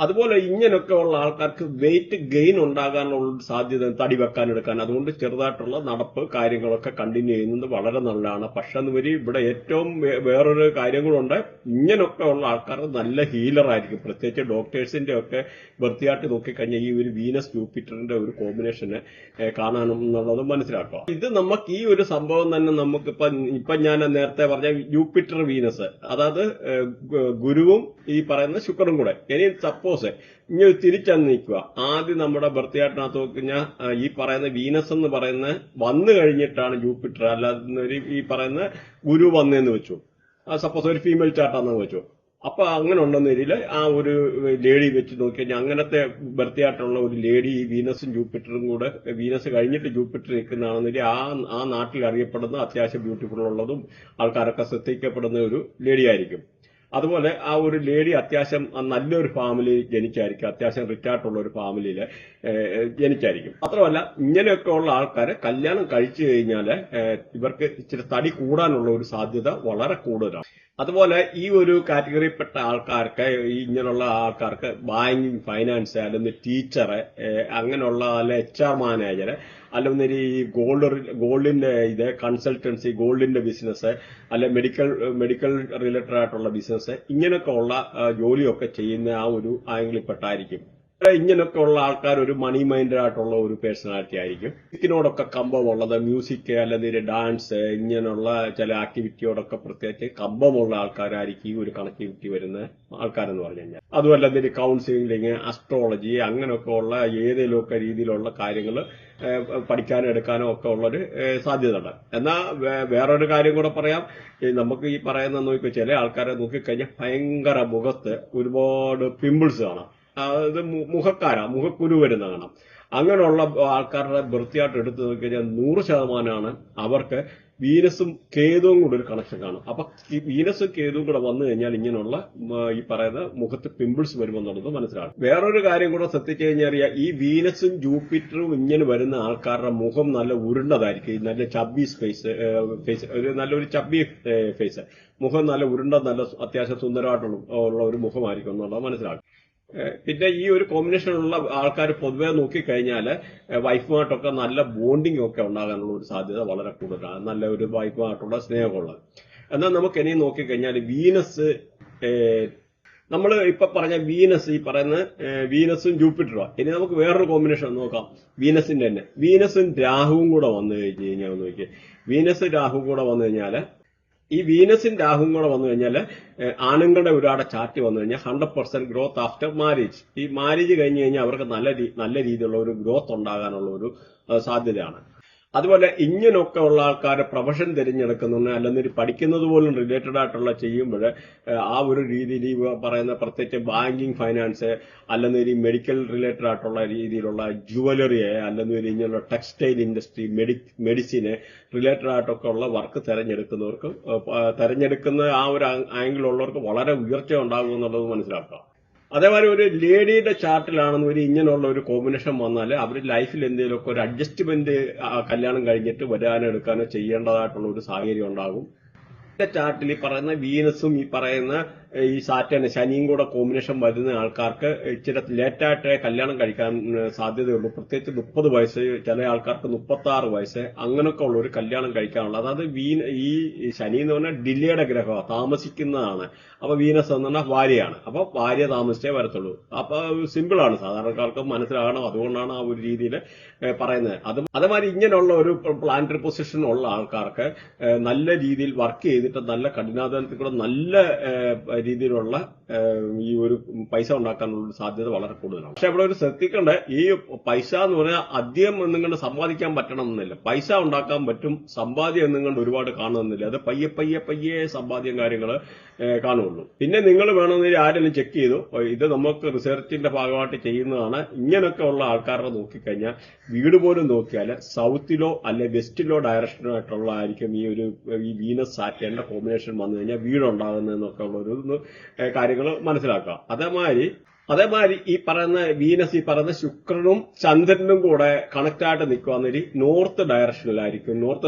അതുപോലെ ഇങ്ങനെയൊക്കെ ഉള്ള ആൾക്കാർക്ക് വെയിറ്റ് ഗെയിൻ ഉണ്ടാകാനുള്ള സാധ്യത, തടി വെക്കാൻ എടുക്കാൻ, അതുകൊണ്ട് ചെറുതായിട്ടുള്ള നടപ്പ് കാര്യങ്ങളൊക്കെ കണ്ടിന്യൂ ചെയ്യുന്നത് വളരെ നല്ലതാണ്. പക്ഷെ ഇവിടെ ഏറ്റവും വേറൊരു കാര്യങ്ങളുണ്ട്, ഇങ്ങനെയൊക്കെ ഉള്ള ആൾക്കാർ നല്ല ഹീലർ ആയിരിക്കും. പ്രത്യേകിച്ച് ഡോക്ടേഴ്സിന്റെ ഒക്കെ വൃത്തിയായിട്ട് നോക്കിക്കഴിഞ്ഞാൽ ഈ ഒരു വീനസ് ജൂപ്പിറ്ററിന്റെ ഒരു കോമ്പിനേഷന് കാണാനും എന്നുള്ളത് മനസ്സിലാക്കുക. ഇത് നമുക്ക് ഈ ഒരു സംഭവം തന്നെ നമുക്കിപ്പം ഞാൻ നേരത്തെ പറഞ്ഞ ജൂപ്പിറ്റർ വീനസ്, അതായത് ഗുരുവും ഈ പറയുന്ന ശുക്രനും കൂടെ. ഇനി സപ്പോസ് ഇങ്ങനെ തിരിച്ചന്ന് നിൽക്കുക, ആദ്യം നമ്മുടെ ബർത്ത് ചാർട്ടിനകത്ത് നോക്കിക്കഴിഞ്ഞാൽ ഈ പറയുന്ന വീനസ് എന്ന് പറയുന്ന വന്നു കഴിഞ്ഞിട്ടാണ് ജൂപ്പിറ്റർ, അല്ലാതെ ഈ പറയുന്ന ഗുരു വന്നതെന്ന് വെച്ചു. സപ്പോസ് ഒരു ഫീമെയിൽ ചാർട്ടാണെന്ന് വെച്ചു. അപ്പൊ അങ്ങനെ ഉണ്ടെന്ന രീതിയിൽ ആ ഒരു ലേഡി വെച്ച് നോക്കിക്കഴിഞ്ഞാൽ അങ്ങനത്തെ ബർത്ത് ചാർട്ടുള്ള ഒരു ലേഡി ഈ വീനസും ജൂപ്പിറ്ററും കൂടെ, വീനസ് കഴിഞ്ഞിട്ട് ജൂപ്പിറ്റർ നിൽക്കുന്നതാണെന്നില്ല ആ നാട്ടിൽ അറിയപ്പെടുന്ന അത്യാവശ്യം ബ്യൂട്ടിഫുൾ ഉള്ളതും ആൾക്കാരൊക്കെ ശ്രദ്ധിക്കപ്പെടുന്ന ഒരു ലേഡി ആയിരിക്കും. അതുപോലെ ആ ഒരു ലേഡി അത്യാവശ്യം നല്ലൊരു ഫാമിലി ജനിച്ചായിരിക്കും, അത്യാവശ്യം റിച്ചാർട്ടുള്ള ഒരു ഫാമിലിയിൽ ജനിച്ചായിരിക്കും. മാത്രമല്ല ഇങ്ങനെയൊക്കെ ഉള്ള ആൾക്കാരെ കല്യാണം കഴിച്ചു കഴിഞ്ഞാൽ ഇവർക്ക് ഇച്ചിരി തടി കൂടാനുള്ള ഒരു സാധ്യത വളരെ കൂടുതലാണ്. അതുപോലെ ഈ ഒരു കാറ്റഗറിയിൽപ്പെട്ട ആൾക്കാർക്ക്, ഈ ഇങ്ങനെയുള്ള ആൾക്കാർക്ക് ബാങ്കിങ്, ഫൈനാൻസ്, അല്ലെങ്കിൽ ടീച്ചറ്, അങ്ങനെയുള്ള അല്ല HR മാനേജർ, അല്ലെങ്കിൽ ഈ ഗോൾഡിന്റെ കൺസൾട്ടൻസി, ഗോൾഡിന്റെ ബിസിനസ്, അല്ലെ മെഡിക്കൽ റിലേറ്റഡ് ആയിട്ടുള്ള ബിസിനസ്, ഇങ്ങനെയൊക്കെ ഉള്ള ജോലിയൊക്കെ ചെയ്യുന്ന ആ ഒരു ആംഗിളിൽപ്പെട്ടായിരിക്കും. ഇങ്ങനെയൊക്കെ ഉള്ള ആൾക്കാർ ഒരു മണി മൈൻഡഡ് ആയിട്ടുള്ള ഒരു പേഴ്സണാലിറ്റി ആയിരിക്കും. മ്യൂസിക്കിനോടൊക്കെ കമ്പമുള്ളത്, മ്യൂസിക് അല്ലെങ്കിൽ ഡാൻസ്, ഇങ്ങനെയുള്ള ചില ആക്ടിവിറ്റിയോടൊക്കെ പ്രത്യേകിച്ച് കമ്പമുള്ള ആൾക്കാരായിരിക്കും ഈ ഒരു കണക്ടിവിറ്റി വരുന്ന ആൾക്കാരെന്ന് പറഞ്ഞു കഴിഞ്ഞാൽ. അതുമല്ല കൗൺസിലിംഗ്, അസ്ട്രോളജി, അങ്ങനെയൊക്കെ ഉള്ള ഏതെങ്കിലുമൊക്കെ രീതിയിലുള്ള കാര്യങ്ങൾ പഠിക്കാനോ എടുക്കാനോ ഒക്കെ ഉള്ളൊരു സാധ്യത ഉണ്ട്. എന്നാൽ വേറൊരു കാര്യം കൂടെ പറയാം. നമുക്ക് ഈ പറയുന്ന നോക്കി ചില ആൾക്കാരെ നോക്കിക്കഴിഞ്ഞാൽ ഭയങ്കര മുഖത്ത് ഒരുപാട് പിമ്പിൾസ് കാണാം. അത് മുഖക്കുരു വരുന്ന കാണാം. അങ്ങനെയുള്ള ആൾക്കാരുടെ വൃത്തിയായിട്ട് എടുത്തു നോക്കിക്കഴിഞ്ഞാൽ 100% അവർക്ക് വീനസും കേതുവും കൂടെ ഒരു കണക്ഷൻ കാണും. അപ്പൊ ഈ വീനസും കേതുവും കൂടെ വന്നു കഴിഞ്ഞാൽ ഇങ്ങനെയുള്ള ഈ പറയുന്ന മുഖത്ത് പിമ്പിൾസ് വരുമെന്നുള്ളത് മനസ്സിലാകും. വേറൊരു കാര്യം കൂടെ ശ്രദ്ധിച്ചു കഴിഞ്ഞാൽ ഈ വീനസും ജൂപ്പിറ്ററും ഇങ്ങനെ വരുന്ന ആൾക്കാരുടെ മുഖം നല്ല ഉരുണ്ടതായിരിക്കും, നല്ല ചബ്ബി ഫേസ്, ഒരു നല്ലൊരു ചബ്ബി ഫേസ്, മുഖം നല്ല ഉരുണ്ട, നല്ല അത്യാവശ്യം സുന്ദരമായിട്ടുള്ള ഒരു മുഖമായിരിക്കും എന്നുള്ളത് മനസ്സിലാകും. പിന്നെ ഈ ഒരു കോമ്പിനേഷനുള്ള ആൾക്കാർ പൊതുവെ നോക്കിക്കഴിഞ്ഞാൽ വൈഫുമായിട്ടൊക്കെ നല്ല ബോണ്ടിങ് ഒക്കെ ഉണ്ടാകാനുള്ള ഒരു സാധ്യത വളരെ കൂടുതലാണ്, നല്ല ഒരു വൈഫുമായിട്ടുള്ള സ്നേഹമുള്ളത്. എന്നാൽ നമുക്ക് ഇനി നോക്കിക്കഴിഞ്ഞാൽ വീനസ്, നമ്മൾ ഇപ്പൊ പറഞ്ഞ വീനസ്, ഈ പറയുന്ന വീനസും ജൂപ്പിറ്ററും. ഇനി നമുക്ക് വേറൊരു കോമ്പിനേഷൻ നോക്കാം, വീനസിന്റെ തന്നെ. വീനസും രാഹുവും കൂടെ വന്നു കഴിഞ്ഞാൽ നോക്കിയേ, വീനസ് രാഹു കൂടെ വന്നു കഴിഞ്ഞാൽ, ഈ വീനസും രാഹുവും കൂടെ വന്നു കഴിഞ്ഞാൽ ആണുങ്ങളുടെ ഒരാടെ ചാർട്ട് വന്നു കഴിഞ്ഞാൽ 100% ഗ്രോത്ത് ആഫ്റ്റർ മാരേജ്. ഈ മാരേജ് കഴിഞ്ഞ് കഴിഞ്ഞാൽ അവർക്ക് നല്ല രീതിയിലുള്ള ഒരു ഗ്രോത്ത് ഉണ്ടാകാനുള്ള ഒരു സാധ്യതയാണ്. അതുപോലെ ഇങ്ങനെയൊക്കെ ഉള്ള ആൾക്കാരെ പ്രൊഫഷൻ തിരഞ്ഞെടുക്കുന്നുണ്ട്, അല്ലെങ്കിൽ പഠിക്കുന്നത് പോലും റിലേറ്റഡ് ആയിട്ടുള്ള ചെയ്യുമ്പോൾ ആ ഒരു രീതിയിൽ ഈ പറയുന്ന പ്രത്യേകിച്ച് ബാങ്കിങ്, ഫൈനാൻസ്, അല്ലെങ്കിൽ മെഡിക്കൽ റിലേറ്റഡ് ആയിട്ടുള്ള രീതിയിലുള്ള ജുവലറി, അല്ലെങ്കിൽ ഇങ്ങനെയുള്ള ടെക്സ്റ്റൈൽ ഇൻഡസ്ട്രി, മെഡിസിന് റിലേറ്റഡ് ആയിട്ടൊക്കെ ഉള്ള വർക്ക് തെരഞ്ഞെടുക്കുന്ന ആ ഒരു ആംഗിളുള്ളവർക്ക് വളരെ ഉയർച്ച ഉണ്ടാകും എന്നുള്ളത് മനസ്സിലാക്കുക. അതേപോലെ ഒരു ലേഡിയുടെ ചാർട്ടിലാണെന്ന് ഇങ്ങനെയുള്ള ഒരു കോമ്പിനേഷൻ വന്നാൽ അവർ ലൈഫിൽ എന്തെങ്കിലുമൊക്കെ ഒരു അഡ്ജസ്റ്റ്മെന്റ് കല്യാണം കഴിഞ്ഞിട്ട് വരാനോ എടുക്കാനോ ചെയ്യേണ്ടതായിട്ടുള്ള ഒരു സാഹചര്യം ഉണ്ടാകും. ചാർട്ടിൽ ഈ പറയുന്ന വീനസും ഈ പറയുന്ന ഈ സാറ്റേൺ, ശനിയും കൂടെ കോമ്പിനേഷൻ വരുന്ന ആൾക്കാർക്ക് ഇച്ചിരി ലേറ്റായിട്ട് കല്യാണം കഴിക്കാൻ സാധ്യതയുള്ളൂ. പ്രത്യേകിച്ച് 30 വയസ്സ്, ചില ആൾക്കാർക്ക് 36 വയസ്സ്, അങ്ങനെയൊക്കെ ഉള്ള ഒരു കല്യാണം കഴിക്കാനുള്ള. അതായത് ഈ ശനി എന്ന് പറഞ്ഞാൽ ഡിലേയുടെ ഗ്രഹമാണ്, താമസിക്കുന്നതാണ്. അപ്പൊ വീനസ് എന്ന് പറഞ്ഞാൽ ഭാര്യയാണ്. അപ്പൊ ഭാര്യ താമസിച്ചേ വരത്തുള്ളൂ. അപ്പൊ സിമ്പിളാണ്, സാധാരണക്കാർക്ക് മനസ്സിലാകണം. അതുകൊണ്ടാണ് ആ ഒരു രീതിയിൽ പറയുന്നത്. അതുമാതിരി ഇങ്ങനെയുള്ള ഒരു പ്ലാനറ്ററി പൊസിഷൻ ഉള്ള ആൾക്കാർക്ക് നല്ല രീതിയിൽ വർക്ക് ചെയ്തിട്ട് നല്ല കഠിനാധ്വാനത്തിൽ കൂടെ നല്ല രീതിയിലുള്ള ഈ ഒരു പൈസ ഉണ്ടാക്കാനുള്ള സാധ്യത വളരെ കൂടുതലാണ്. പക്ഷെ ഇവിടെ ഒരു ശ്രദ്ധിക്കേണ്ട, ഈ പൈസ എന്ന് പറഞ്ഞാൽ അധികം എന്നുകൊണ്ട് സമ്പാദിക്കാൻ പറ്റണം എന്നില്ല. പൈസ ഉണ്ടാക്കാൻ പറ്റും, സമ്പാദ്യം എന്നുകൊണ്ട് ഒരുപാട് കാണുന്നില്ല. അത് പയ്യെ സമ്പാദ്യം കാര്യങ്ങൾ കാണുള്ളൂ. പിന്നെ നിങ്ങൾ വേണമെങ്കിൽ ആരെങ്കിലും ചെക്ക് ചെയ്തു, ഇത് നമുക്ക് റിസർച്ചിന്റെ ഭാഗമായിട്ട് ചെയ്യുന്നതാണ്. ഇങ്ങനെയൊക്കെ ഉള്ള ആൾക്കാരെ നോക്കിക്കഴിഞ്ഞാൽ വീട് പോലും നോക്കിയാൽ സൗത്തിലോ അല്ലെ വെസ്റ്റിലോ ഡയറക്ഷനോ ആയിട്ടുള്ള ആയിരിക്കും ഈ വീനസ് സാറ്റേണിന്റെ കോമ്പിനേഷൻ വന്നു കഴിഞ്ഞാൽ വീടുണ്ടാകുന്നതെന്നൊക്കെ ഉള്ള ഒരു കാര്യങ്ങൾ മനസ്സിലാക്കാം. അതേമാതിരി ഈ പറയുന്ന വീനസ്, ഈ പറയുന്ന ശുക്രനും ചന്ദ്രനും കൂടെ കണക്ട് ആയിട്ട് നിൽക്കുകയെന്നൊരു നോർത്ത്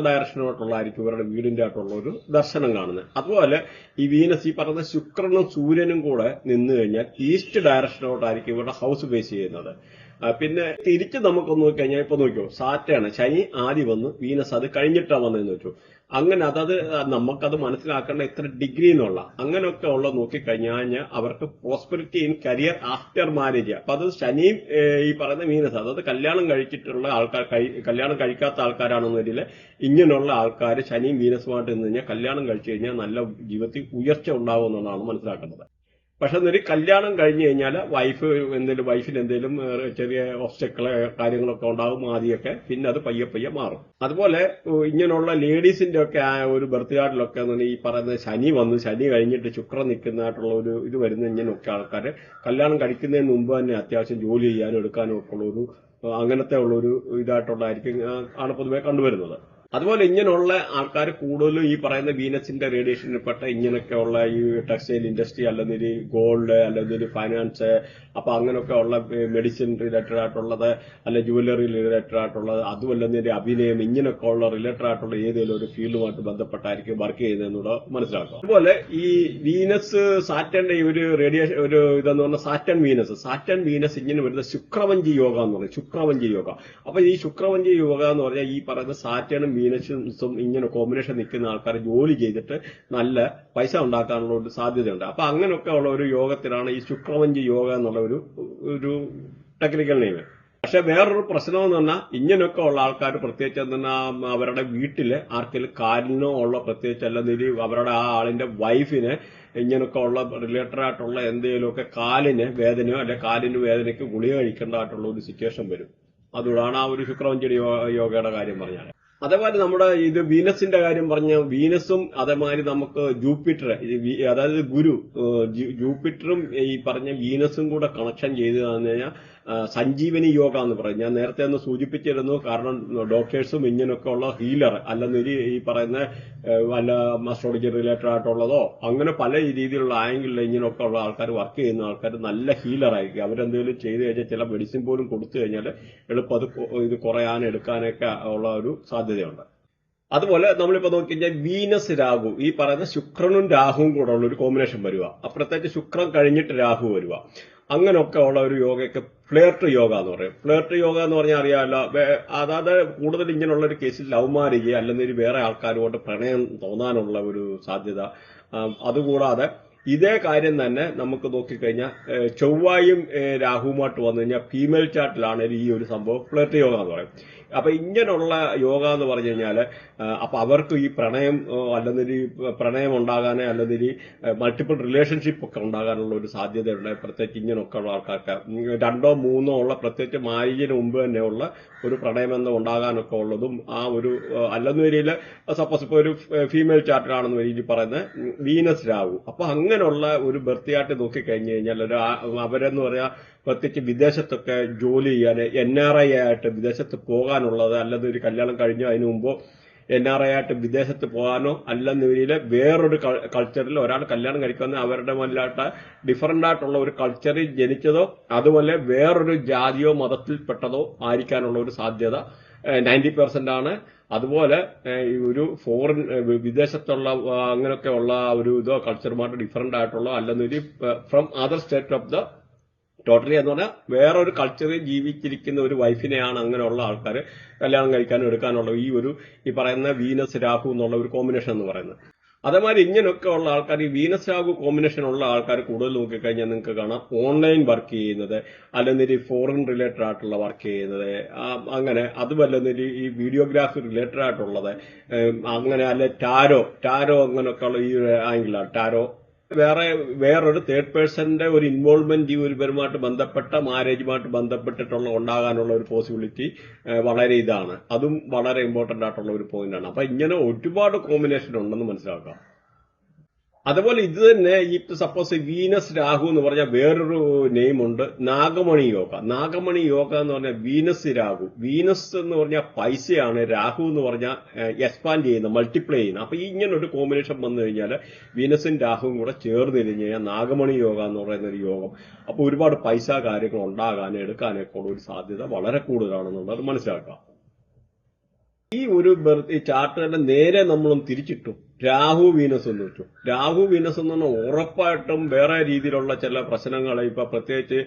ഡയറക്ഷനോട്ടുള്ളതായിരിക്കും ഇവരുടെ വീടിന്റെ ആയിട്ടുള്ള ഒരു ദർശനം കാണുന്നത്. അതുപോലെ ഈ വീനസ്, ഈ പറയുന്ന ശുക്രനും സൂര്യനും കൂടെ നിന്ന് കഴിഞ്ഞാൽ ഈസ്റ്റ് ഡയറക്ഷനോട്ടായിരിക്കും ഇവരുടെ ഹൗസ് ബേസ് ചെയ്യുന്നത്. പിന്നെ തിരിച്ച് നമുക്കൊന്ന് നോക്കിക്കഴിഞ്ഞാൽ ഇപ്പൊ നോക്കിയോ, സാറ്റാണ്, ശനി ആദ്യം വന്നു, വീനസ് അത് കഴിഞ്ഞിട്ടാണ് വന്നതെന്ന് വെച്ചു. അങ്ങനെ അതത് നമുക്കത് മനസ്സിലാക്കേണ്ട ഇത്ര ഡിഗ്രി എന്നുള്ള അങ്ങനെയൊക്കെ ഉള്ള നോക്കിക്കഴിഞ്ഞാൽ അവർക്ക് prosperity in career after marriage. അപ്പൊ അത് ശനിയും ഈ പറയുന്ന വീനസ്, അതായത് കല്യാണം കഴിച്ചിട്ടുള്ള ആൾക്കാർ, കല്യാണം കഴിക്കാത്ത ആൾക്കാരാണെന്നതിൽ ഇങ്ങനെയുള്ള ആൾക്കാർ ശനിയും വീനസുമായിട്ട് നിന്ന് കഴിഞ്ഞാൽ കല്യാണം കഴിച്ചു കഴിഞ്ഞാൽ നല്ല ജീവിതത്തിൽ ഉയർച്ച ഉണ്ടാകുമെന്നുള്ളതാണ് മനസ്സിലാക്കേണ്ടത്. പക്ഷെ എന്നൊരു കല്യാണം കഴിഞ്ഞു കഴിഞ്ഞാൽ വൈഫിന് എന്തെങ്കിലും ചെറിയ ഒബ്സ്റ്റക്കിള് കാര്യങ്ങളൊക്കെ ഉണ്ടാകും ആദ്യമൊക്കെ, പിന്നെ അത് പയ്യെ പയ്യെ മാറും. അതുപോലെ ഇങ്ങനെയുള്ള ലേഡീസിന്റെ ഒക്കെ ആ ഒരു ബർത്ത്ഡേയിലൊക്കെ ഈ പറയുന്നത് ശനി കഴിഞ്ഞിട്ട് ശുക്രൻ നിൽക്കുന്നതായിട്ടുള്ള ഒരു ഇത് വരുന്ന ഇങ്ങനെയൊക്കെ ആൾക്കാര് കല്യാണം കഴിക്കുന്നതിന് മുമ്പ് തന്നെ അത്യാവശ്യം ജോലി ചെയ്യാനും എടുക്കാനും ഒക്കെ ഉള്ള ഒരു അങ്ങനത്തെ ഉള്ളൊരു ഇതായിട്ടുള്ളതായിരിക്കും ആണ് പൊതുവെ കണ്ടുവരുന്നത്. അതുപോലെ ഇങ്ങനെയുള്ള ആൾക്കാർ കൂടുതലും ഈ പറയുന്ന വീനസിന്റെ റേഡിയേഷനിൽപ്പെട്ട ഇങ്ങനെയൊക്കെയുള്ള ഈ ടെക്സ്റ്റൈൽ ഇൻഡസ്ട്രി അല്ലെങ്കിൽ ഗോൾഡ് അല്ലെങ്കിൽ ഫൈനാൻസ്, അപ്പൊ അങ്ങനെയൊക്കെ ഉള്ള മെഡിസിൻ റിലേറ്റഡ് ആയിട്ടുള്ളത് അല്ലെ ജുവല്ലറി റിലേറ്റഡ് ആയിട്ടുള്ളത്, അതുമല്ലെന്നതിന്റെ അഭിനയം, ഇങ്ങനെയൊക്കെ ഉള്ള റിലേറ്റഡ് ആയിട്ടുള്ള ഏതെങ്കിലും ഒരു ഫീൽഡുമായിട്ട് ബന്ധപ്പെട്ടായിരിക്കും വർക്ക് ചെയ്യുന്നതെന്നുള്ള മനസ്സിലാക്കുക. അതുപോലെ ഈ വീനസ് സാറ്റന്റെ ഈ ഒരു റേഡിയേഷൻ ഒരു ഇതെന്ന് പറഞ്ഞാൽ സാറ്റൻ വീനസ് ഇങ്ങനെ വരുന്ന ശുക്രവഞ്ചി യോഗ എന്ന് പറയും. ശുക്രവഞ്ചി യോഗ. അപ്പൊ ഈ ശുക്രവഞ്ചി യോഗ എന്ന് പറഞ്ഞാൽ ഈ പറയുന്ന സാറ്റനും വീനസും ഇങ്ങനെ കോമ്പിനേഷൻ നിൽക്കുന്ന ആൾക്കാർ ജോലി ചെയ്തിട്ട് നല്ല പൈസ ഉണ്ടാക്കാനുള്ള ഒരു സാധ്യതയുണ്ട്. അപ്പൊ അങ്ങനെയൊക്കെ ഉള്ള ഒരു യോഗത്തിനാണ് ഈ ശുക്രവഞ്ചി യോഗ എന്നുള്ള ഒരു ടെക്നിക്കൽ നെയിം. പക്ഷെ വേറൊരു പ്രശ്നം എന്ന് പറഞ്ഞാൽ ഇങ്ങനെയൊക്കെ ഉള്ള ആൾക്കാർ പ്രത്യേകിച്ച് അവരുടെ വീട്ടില് ആർക്കെങ്കിലും കാലിനോ ഉള്ള പ്രത്യേകിച്ച് അല്ലെങ്കിൽ അവരുടെ ആ ആളിന്റെ വൈഫിന് ഇങ്ങനെയൊക്കെ ഉള്ള റിലേറ്റഡ് ആയിട്ടുള്ള എന്തെങ്കിലുമൊക്കെ കാലിന് വേദനയോ അല്ലെ കാലിന് വേദനയ്ക്ക് ഗുളിക കഴിക്കേണ്ടതായിട്ടുള്ള ഒരു സിറ്റുവേഷൻ വരും. അതുകൊണ്ടാണ് ആ ഒരു ശുക്രവഞ്ചി യോഗയുടെ കാര്യം പറഞ്ഞാൽ. അതേപോലെ നമ്മുടെ ഇത് വീനസിന്റെ കാര്യം പറഞ്ഞ വീനസും അതേമാതിരി നമുക്ക് ജൂപ്പിറ്റർ, അതായത് ഗുരു, ജൂപ്പിറ്ററും ഈ പറഞ്ഞ വീനസും കൂടെ കണക്ഷൻ ചെയ്ത് തന്നു കഴിഞ്ഞാൽ സഞ്ജീവനി യോഗ എന്ന് പറയും. ഞാൻ നേരത്തെ ഒന്ന് സൂചിപ്പിച്ചിരുന്നു. കാരണം ഡോക്ടേഴ്സും ഇങ്ങനെയൊക്കെ ഉള്ള ഹീലർ അല്ലെന്നൊരു ഈ പറയുന്ന വല്ല അസ്ട്രോളജി റിലേറ്റഡ് ആയിട്ടുള്ളതോ അങ്ങനെ പല രീതിയിലുള്ള ആംഗിളിൽ ഇങ്ങനെയൊക്കെ ഉള്ള ആൾക്കാർ വർക്ക് ചെയ്യുന്ന ആൾക്കാർ നല്ല ഹീലർ ആയിരിക്കും. അവരെന്തെങ്കിലും ചെയ്തു കഴിഞ്ഞാൽ ചില മെഡിസിൻ പോലും കൊടുത്തു കഴിഞ്ഞാൽ എളുപ്പം അത് ഇത് കുറയാൻ എടുക്കാനൊക്കെ ഉള്ള ഒരു സാധ്യതയുണ്ട്. അതുപോലെ നമ്മളിപ്പോ നോക്കിക്കഴിഞ്ഞാൽ വീനസ് രാഹു, ഈ പറയുന്ന ശുക്രനും രാഹുവും കൂടെ ഉള്ള ഒരു കോമ്പിനേഷൻ വരിക, പ്രത്യേകിച്ച് ശുക്രൻ കഴിഞ്ഞിട്ട് രാഹു വരിക, അങ്ങനെയൊക്കെ ഉള്ള ഒരു യോഗയ്ക്ക് ഫ്ലേർട്ട് യോഗ എന്ന് പറയും. ഫ്ലേർട്ട് യോഗ എന്ന് പറഞ്ഞാൽ അറിയാമല്ലോ, അതായത് കൂടുതൽ ഇങ്ങനെയുള്ള ഒരു കേസിൽ ലവ് മാരേജ് അല്ലെങ്കിൽ വേറെ ആൾക്കാരുകൊണ്ട് പ്രണയം തോന്നാനുള്ള ഒരു സാധ്യത. അതുകൂടാതെ ഇതേ കാര്യം തന്നെ നമുക്ക് നോക്കിക്കഴിഞ്ഞാൽ ചൊവ്വായും രാഹുവുമായിട്ട് വന്നു കഴിഞ്ഞാൽ ഫീമെയിൽ ചാർട്ടിലാണ് ഈ ഒരു സംഭവം ഫ്ലേർട്ട് യോഗ എന്ന് പറയും. അപ്പൊ ഇങ്ങനെയുള്ള യോഗ എന്ന് പറഞ്ഞു കഴിഞ്ഞാല് അപ്പൊ അവർക്ക് ഈ പ്രണയം അല്ലെങ്കിൽ പ്രണയം ഉണ്ടാകാനേ അല്ലെങ്കിൽ മൾട്ടിപ്പിൾ റിലേഷൻഷിപ്പ് ഒക്കെ ഉണ്ടാകാനുള്ള ഒരു സാധ്യതയുണ്ട്. പ്രത്യേകിച്ച് ഇങ്ങനെയൊക്കെ ഉള്ള ആൾക്കാർക്ക് 2 or 3 ഉള്ള പ്രത്യേകിച്ച് മാരേജിന് മുമ്പ് തന്നെയുള്ള ഒരു പ്രണയബന്ധം ഉണ്ടാകാനൊക്കെ ഉള്ളതും ആ ഒരു അല്ലെന്ന രീതിയിൽ സപ്പോസ് ഇപ്പൊ ഒരു ഫീമെയിൽ ചാർട്ടിലാണെന്ന് രീതി പറയുന്നത് വീനസ് രാഹു. അപ്പൊ അങ്ങനെയുള്ള ഒരു ബർത്തിയായിട്ട് നോക്കിക്കഴിഞ്ഞു കഴിഞ്ഞാൽ അവരെന്ന് പറയാ പ്രത്യേകിച്ച് വിദേശത്തൊക്കെ ജോലി ചെയ്യാൻ NRI ആയിട്ട് വിദേശത്ത് പോകാനുള്ളത്, അല്ലെങ്കിൽ ഒരു കല്യാണം കഴിഞ്ഞോ അതിനു മുമ്പോ NRI ആയിട്ട് വിദേശത്ത് പോകാനോ അല്ലെന്നവരിൽ വേറൊരു കൾച്ചറിൽ ഒരാൾ കല്യാണം കഴിക്കുന്ന അവരുടെ വല്ലാത്ത ഡിഫറന്റ് ആയിട്ടുള്ള ഒരു കൾച്ചറിൽ ജനിച്ചതോ അതുപോലെ വേറൊരു ജാതിയോ മതത്തിൽപ്പെട്ടതോ ആയിരിക്കാനുള്ള ഒരു സാധ്യത 90% ആണ്. അതുപോലെ ഒരു ഫോറിൻ വിദേശത്തുള്ള അങ്ങനെയൊക്കെ ഉള്ള ഒരു ഇതോ കൾച്ചറുമായിട്ട് ഡിഫറന്റ് ആയിട്ടുള്ള അല്ലെന്നൊരു from other state of the totally എന്ന് പറഞ്ഞാൽ വേറൊരു കൾച്ചറിൽ ജീവിച്ചിരിക്കുന്ന ഒരു വൈഫിനെയാണ് അങ്ങനെയുള്ള ആൾക്കാർ കല്യാണം കഴിക്കാനും എടുക്കാനുള്ള ഈ പറയുന്ന വീനസ് രാഹു എന്നുള്ള ഒരു കോമ്പിനേഷൻ എന്ന് പറയുന്നത്. അതേമാതിരി ഇങ്ങനെയൊക്കെ ഉള്ള ആൾക്കാർ ഈ വീനസ് രാഹു കോമ്പിനേഷൻ ഉള്ള ആൾക്കാർ കൂടുതൽ നോക്കിക്കഴിഞ്ഞാൽ നിങ്ങൾക്ക് കാണാം ഓൺലൈൻ വർക്ക് ചെയ്യുന്നത്, അല്ലെങ്കിൽ ഫോറിൻ റിലേറ്റഡ് ആയിട്ടുള്ള വർക്ക് ചെയ്യുന്നത്, അങ്ങനെ അതുമല്ലെന്നൊരു ഈ വീഡിയോഗ്രാഫി റിലേറ്റഡ് ആയിട്ടുള്ളത്, അങ്ങനെ അല്ലെ ടാരോ അങ്ങനെയൊക്കെ ഉള്ള ഈ ആംഗിളാണ് ടാരോ. വേറൊരു തേർഡ് പേഴ്സന്റെ ഒരു ഇൻവോൾവ്മെന്റ് ഇവരുമായിട്ട് ബന്ധപ്പെട്ട മാരേജുമായിട്ട് ബന്ധപ്പെട്ടിട്ടുള്ള ഉണ്ടാകാനുള്ള ഒരു പോസിബിലിറ്റി വളരെ ഇതാണ്. അതും വളരെ ഇമ്പോർട്ടന്റ് ആയിട്ടുള്ള ഒരു പോയിന്റാണ്. അപ്പൊ ഇങ്ങനെ ഒരുപാട് കോമ്പിനേഷൻ ഉണ്ടെന്ന് മനസ്സിലാക്കാം. അതുപോലെ ഇത് തന്നെ ഈ സപ്പോസ് വീനസ് രാഹു എന്ന് പറഞ്ഞാൽ വേറൊരു നെയിം ഉണ്ട്, നാഗമണി യോഗ. നാഗമണി യോഗ എന്ന് പറഞ്ഞാൽ വീനസ് രാഹു. വീനസ് എന്ന് പറഞ്ഞാൽ പൈസയാണ്, രാഹു എന്ന് പറഞ്ഞാൽ എക്സ്പാൻഡ് ചെയ്യുന്ന മൾട്ടിപ്ലൈ ചെയ്യുന്ന. അപ്പൊ ഇങ്ങനെ ഒരു കോമ്പിനേഷൻ വന്നു കഴിഞ്ഞാൽ വീനസും രാഹുവും കൂടെ ചേർന്നിരിഞ്ഞു കഴിഞ്ഞാൽ നാഗമണി യോഗ എന്ന് പറയുന്ന ഒരു യോഗം. അപ്പൊ ഒരുപാട് പൈസ കാര്യങ്ങൾ ഉണ്ടാകാനും എടുക്കാനൊക്കെ ഉള്ള ഒരു സാധ്യത വളരെ കൂടുതലാണെന്നുള്ളത് മനസ്സിലാക്കാം. ഈ ഒരു ചാർട്ട് തന്നെ നേരെ നമ്മളൊന്ന് തിരിച്ചിട്ടു രാഹു വീനസ് എന്ന് വെച്ചു. രാഹു വീനസ് എന്ന് പറഞ്ഞാൽ ഉറപ്പായിട്ടും വേറെ രീതിയിലുള്ള ചില പ്രശ്നങ്ങൾ ഇപ്പൊ പ്രത്യേകിച്ച്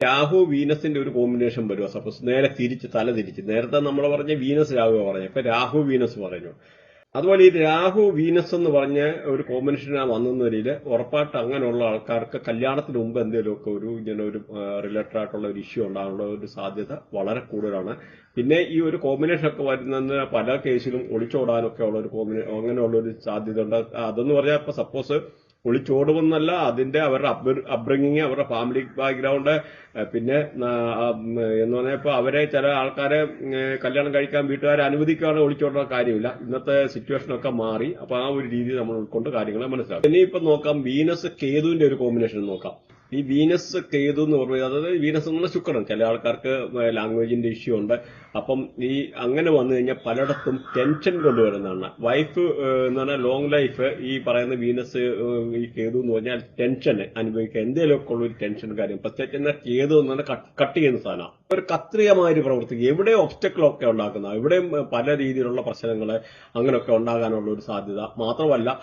രാഹു വീനസിന്റെ ഒരു കോമ്പിനേഷൻ വരുക. സപ്പോസ് നേരെ തല തിരിച്ച് നേരത്തെ നമ്മൾ പറഞ്ഞ വീനസ് രാഹു പറഞ്ഞു, ഇപ്പൊ രാഹു വീനസ് പറഞ്ഞു. അതുപോലെ ഈ രാഹു വീനസ് എന്ന് പറഞ്ഞ ഒരു കോമ്പിനേഷനാണ് വന്നതിൽ ഉറപ്പായിട്ട് അങ്ങനെയുള്ള ആൾക്കാർക്ക് കല്യാണത്തിന് മുമ്പ് എന്തെങ്കിലുമൊക്കെ ഇങ്ങനെ ഒരു റിലേറ്റഡ് ആയിട്ടുള്ള ഒരു ഇഷ്യൂ ഉണ്ടാകാനുള്ള ഒരു സാധ്യത വളരെ കൂടുതലാണ്. പിന്നെ ഈ ഒരു കോമ്പിനേഷൻ ഒക്കെ വരുന്ന പല കേസിലും ഒളിച്ചോടാനൊക്കെ ഉള്ള ഒരു അങ്ങനെയുള്ള ഒരു സാധ്യത ഉണ്ട്. അതെന്ന് പറഞ്ഞാൽ ഇപ്പൊ സപ്പോസ് ഒളിച്ചോടുമെന്നല്ല, അതിന്റെ അവരുടെ അപ്ബ്രിങ്ങിങ്, അവരുടെ ഫാമിലി ബാക്ക്ഗ്രൗണ്ട്, പിന്നെ എന്ന് പറഞ്ഞാൽ ഇപ്പൊ അവരെ ചില ആൾക്കാരെ കല്യാണം കഴിക്കാൻ വീട്ടുകാരെ അനുവദിക്കാതെ ഒളിച്ചോടുന്ന കാര്യമില്ല. ഇന്നത്തെ സിറ്റുവേഷനൊക്കെ മാറി. അപ്പൊ ആ ഒരു രീതി നമ്മൾ ഉൾക്കൊണ്ട് കാര്യങ്ങളെ മനസ്സിലാക്കാം. ഇനിയിപ്പോ നോക്കാം, വീനസ് കേതുവിന്റെ ഒരു കോമ്പിനേഷൻ നോക്കാം. ഈ വീനസ് കേതു എന്ന് പറഞ്ഞാൽ, അതായത് വീനസ് എന്നുള്ള ശുക്രൻ, ചില ആൾക്കാർക്ക് ലാംഗ്വേജിന്റെ ഇഷ്യൂ ഉണ്ട്. അപ്പം ഈ അങ്ങനെ വന്നു കഴിഞ്ഞാൽ പലയിടത്തും ടെൻഷൻ കൊണ്ടുവരുന്നതാണ്. വൈഫ് എന്ന് പറഞ്ഞാൽ ലോങ് ലൈഫ്, ഈ പറയുന്ന വീനസ് ഈ കേതു എന്ന് പറഞ്ഞാൽ ടെൻഷൻ അനുഭവിക്കുക, എന്തെങ്കിലുമൊക്കെ ഉള്ള ഒരു ടെൻഷൻ കാര്യം. പ്രത്യേകിച്ച് കേതു എന്ന് പറഞ്ഞാൽ കട്ട് ചെയ്യുന്ന സാധനം, ഒരു കത്രികമായൊരു പ്രവൃത്തി, എവിടെ ഒബ്സ്റ്റക്കിളൊക്കെ ഉണ്ടാക്കുന്ന, എവിടെയും പല രീതിയിലുള്ള പ്രശ്നങ്ങൾ അങ്ങനെയൊക്കെ ഉണ്ടാകാനുള്ള ഒരു സാധ്യത. മാത്രമല്ല,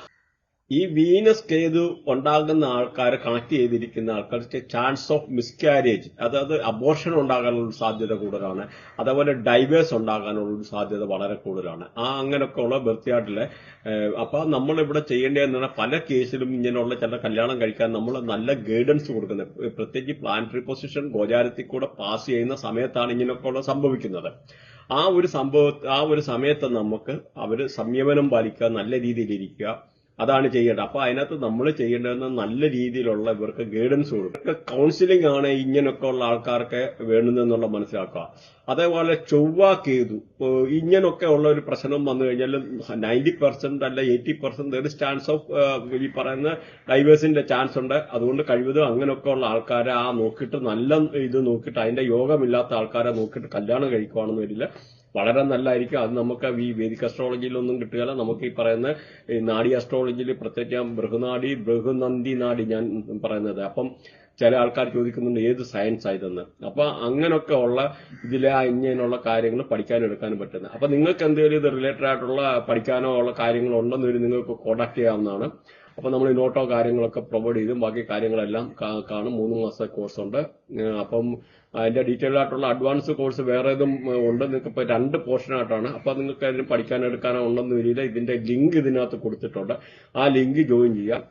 ഈ വീനസ് കേതു ഉണ്ടാകുന്ന ആൾക്കാർ, കണക്ട് ചെയ്തിരിക്കുന്ന ആൾക്കാർക്ക് ചാൻസ് ഓഫ് മിസ്കാരേജ്, അതായത് അബോർഷൻ ഉണ്ടാകാനുള്ള സാധ്യത കൂടുതലാണ്. അതേപോലെ ഡൈവേഴ്സ് ഉണ്ടാകാനുള്ള ഒരു സാധ്യത വളരെ കൂടുതലാണ്. അങ്ങനെയൊക്കെ ഉള്ള ബർത്തിയാട്ടില്. അപ്പൊ നമ്മൾ ഇവിടെ ചെയ്യേണ്ടതെന്ന് പല കേസിലും ഇങ്ങനെയുള്ള ചില കല്യാണം കഴിക്കാൻ നമ്മൾ നല്ല ഗൈഡൻസ് കൊടുക്കുന്നത്. പ്രത്യേകിച്ച് പ്ലാനറ്ററി പൊസിഷൻ ഗോചാരത്തിൽ കൂടെ പാസ് ചെയ്യുന്ന സമയത്താണ് ഇങ്ങനെയൊക്കെ ഉള്ള സംഭവിക്കുന്നത്. ആ ഒരു സമയത്ത് നമുക്ക് അവര് സംയമനം പാലിക്കുക, നല്ല രീതിയിൽ ഇരിക്കുക, അതാണ് ചെയ്യേണ്ടത്. അപ്പൊ അതിനകത്ത് നമ്മൾ ചെയ്യേണ്ടതെന്ന് നല്ല രീതിയിലുള്ള ഇവർക്ക് ഗൈഡൻസ് കൊടുക്കുക. കൗൺസിലിംഗ് ആണ് ഇങ്ങനെയൊക്കെ ഉള്ള ആൾക്കാർക്ക് വേണ്ടുന്നതെന്നുള്ള മനസ്സിലാക്കുക. അതേപോലെ ചൊവ്വ കേതു ഇങ്ങനൊക്കെ ഉള്ള ഒരു പ്രശ്നം വന്നു കഴിഞ്ഞാൽ 90% അല്ല 80% ചാൻസ് ഓഫ് ഈ പറയുന്ന ഡൈവേഴ്സിന്റെ ചാൻസ് ഉണ്ട്. അതുകൊണ്ട് കഴിവതും അങ്ങനെയൊക്കെ ഉള്ള ആൾക്കാരെ നോക്കിയിട്ട് നല്ല ഇത് നോക്കിയിട്ട്, അതിന്റെ യോഗമില്ലാത്ത ആൾക്കാരെ നോക്കിയിട്ട് കല്യാണം കഴിക്കുവാണെന്ന് വരില്ല, വളരെ നല്ലതായിരിക്കും. അത് നമുക്ക് ഈ വേദിക് അസ്ട്രോളജിയിലൊന്നും കിട്ടുകയില്ല. നമുക്ക് ഈ പറയുന്ന നാഡി അസ്ട്രോളജിയിൽ പ്രത്യേകിച്ച് ബൃഹുനന്ദി നാഡി ഞാൻ പറയുന്നത്. അപ്പം ചില ആൾക്കാർ ചോദിക്കുന്നുണ്ട് ഏത് സയൻസ് ആയതെന്ന്. അപ്പൊ അങ്ങനെയൊക്കെ ഉള്ള ഇതിലെ ഇങ്ങനെയുള്ള കാര്യങ്ങൾ പഠിക്കാനും എടുക്കാനും പറ്റുന്നത്. അപ്പൊ നിങ്ങൾക്ക് എന്തെങ്കിലും ഇത് റിലേറ്റഡ് ആയിട്ടുള്ള പഠിക്കാനോ ഉള്ള കാര്യങ്ങൾ ഉണ്ടെന്ന് നിങ്ങൾക്ക് കോൺടാക്ട് ചെയ്യാവുന്നതാണ്. അപ്പൊ നമ്മൾ ഈ നോട്ടോ കാര്യങ്ങളൊക്കെ പ്രൊവൈഡ് ചെയ്തും ബാക്കി കാര്യങ്ങളെല്ലാം കാണും. 3 മാസത്തെ കോഴ്സ് ഉണ്ട്. അപ്പം അതിന്റെ ഡീറ്റെയിൽ ആയിട്ടുള്ള അഡ്വാൻസ് കോഴ്സ് വേറെ ഏതും ഉണ്ട്. നിങ്ങൾക്ക് ഇപ്പൊ 2 പോർഷനായിട്ടാണ്. അപ്പൊ നിങ്ങൾക്ക് അതിന് പഠിക്കാനോ എടുക്കാനോ ഉണ്ടെന്ന് വരില്ല. ഇതിന്റെ ലിങ്ക് ഇതിനകത്ത് കൊടുത്തിട്ടുണ്ട്. ആ ലിങ്ക് ജോയിൻ ചെയ്യാം.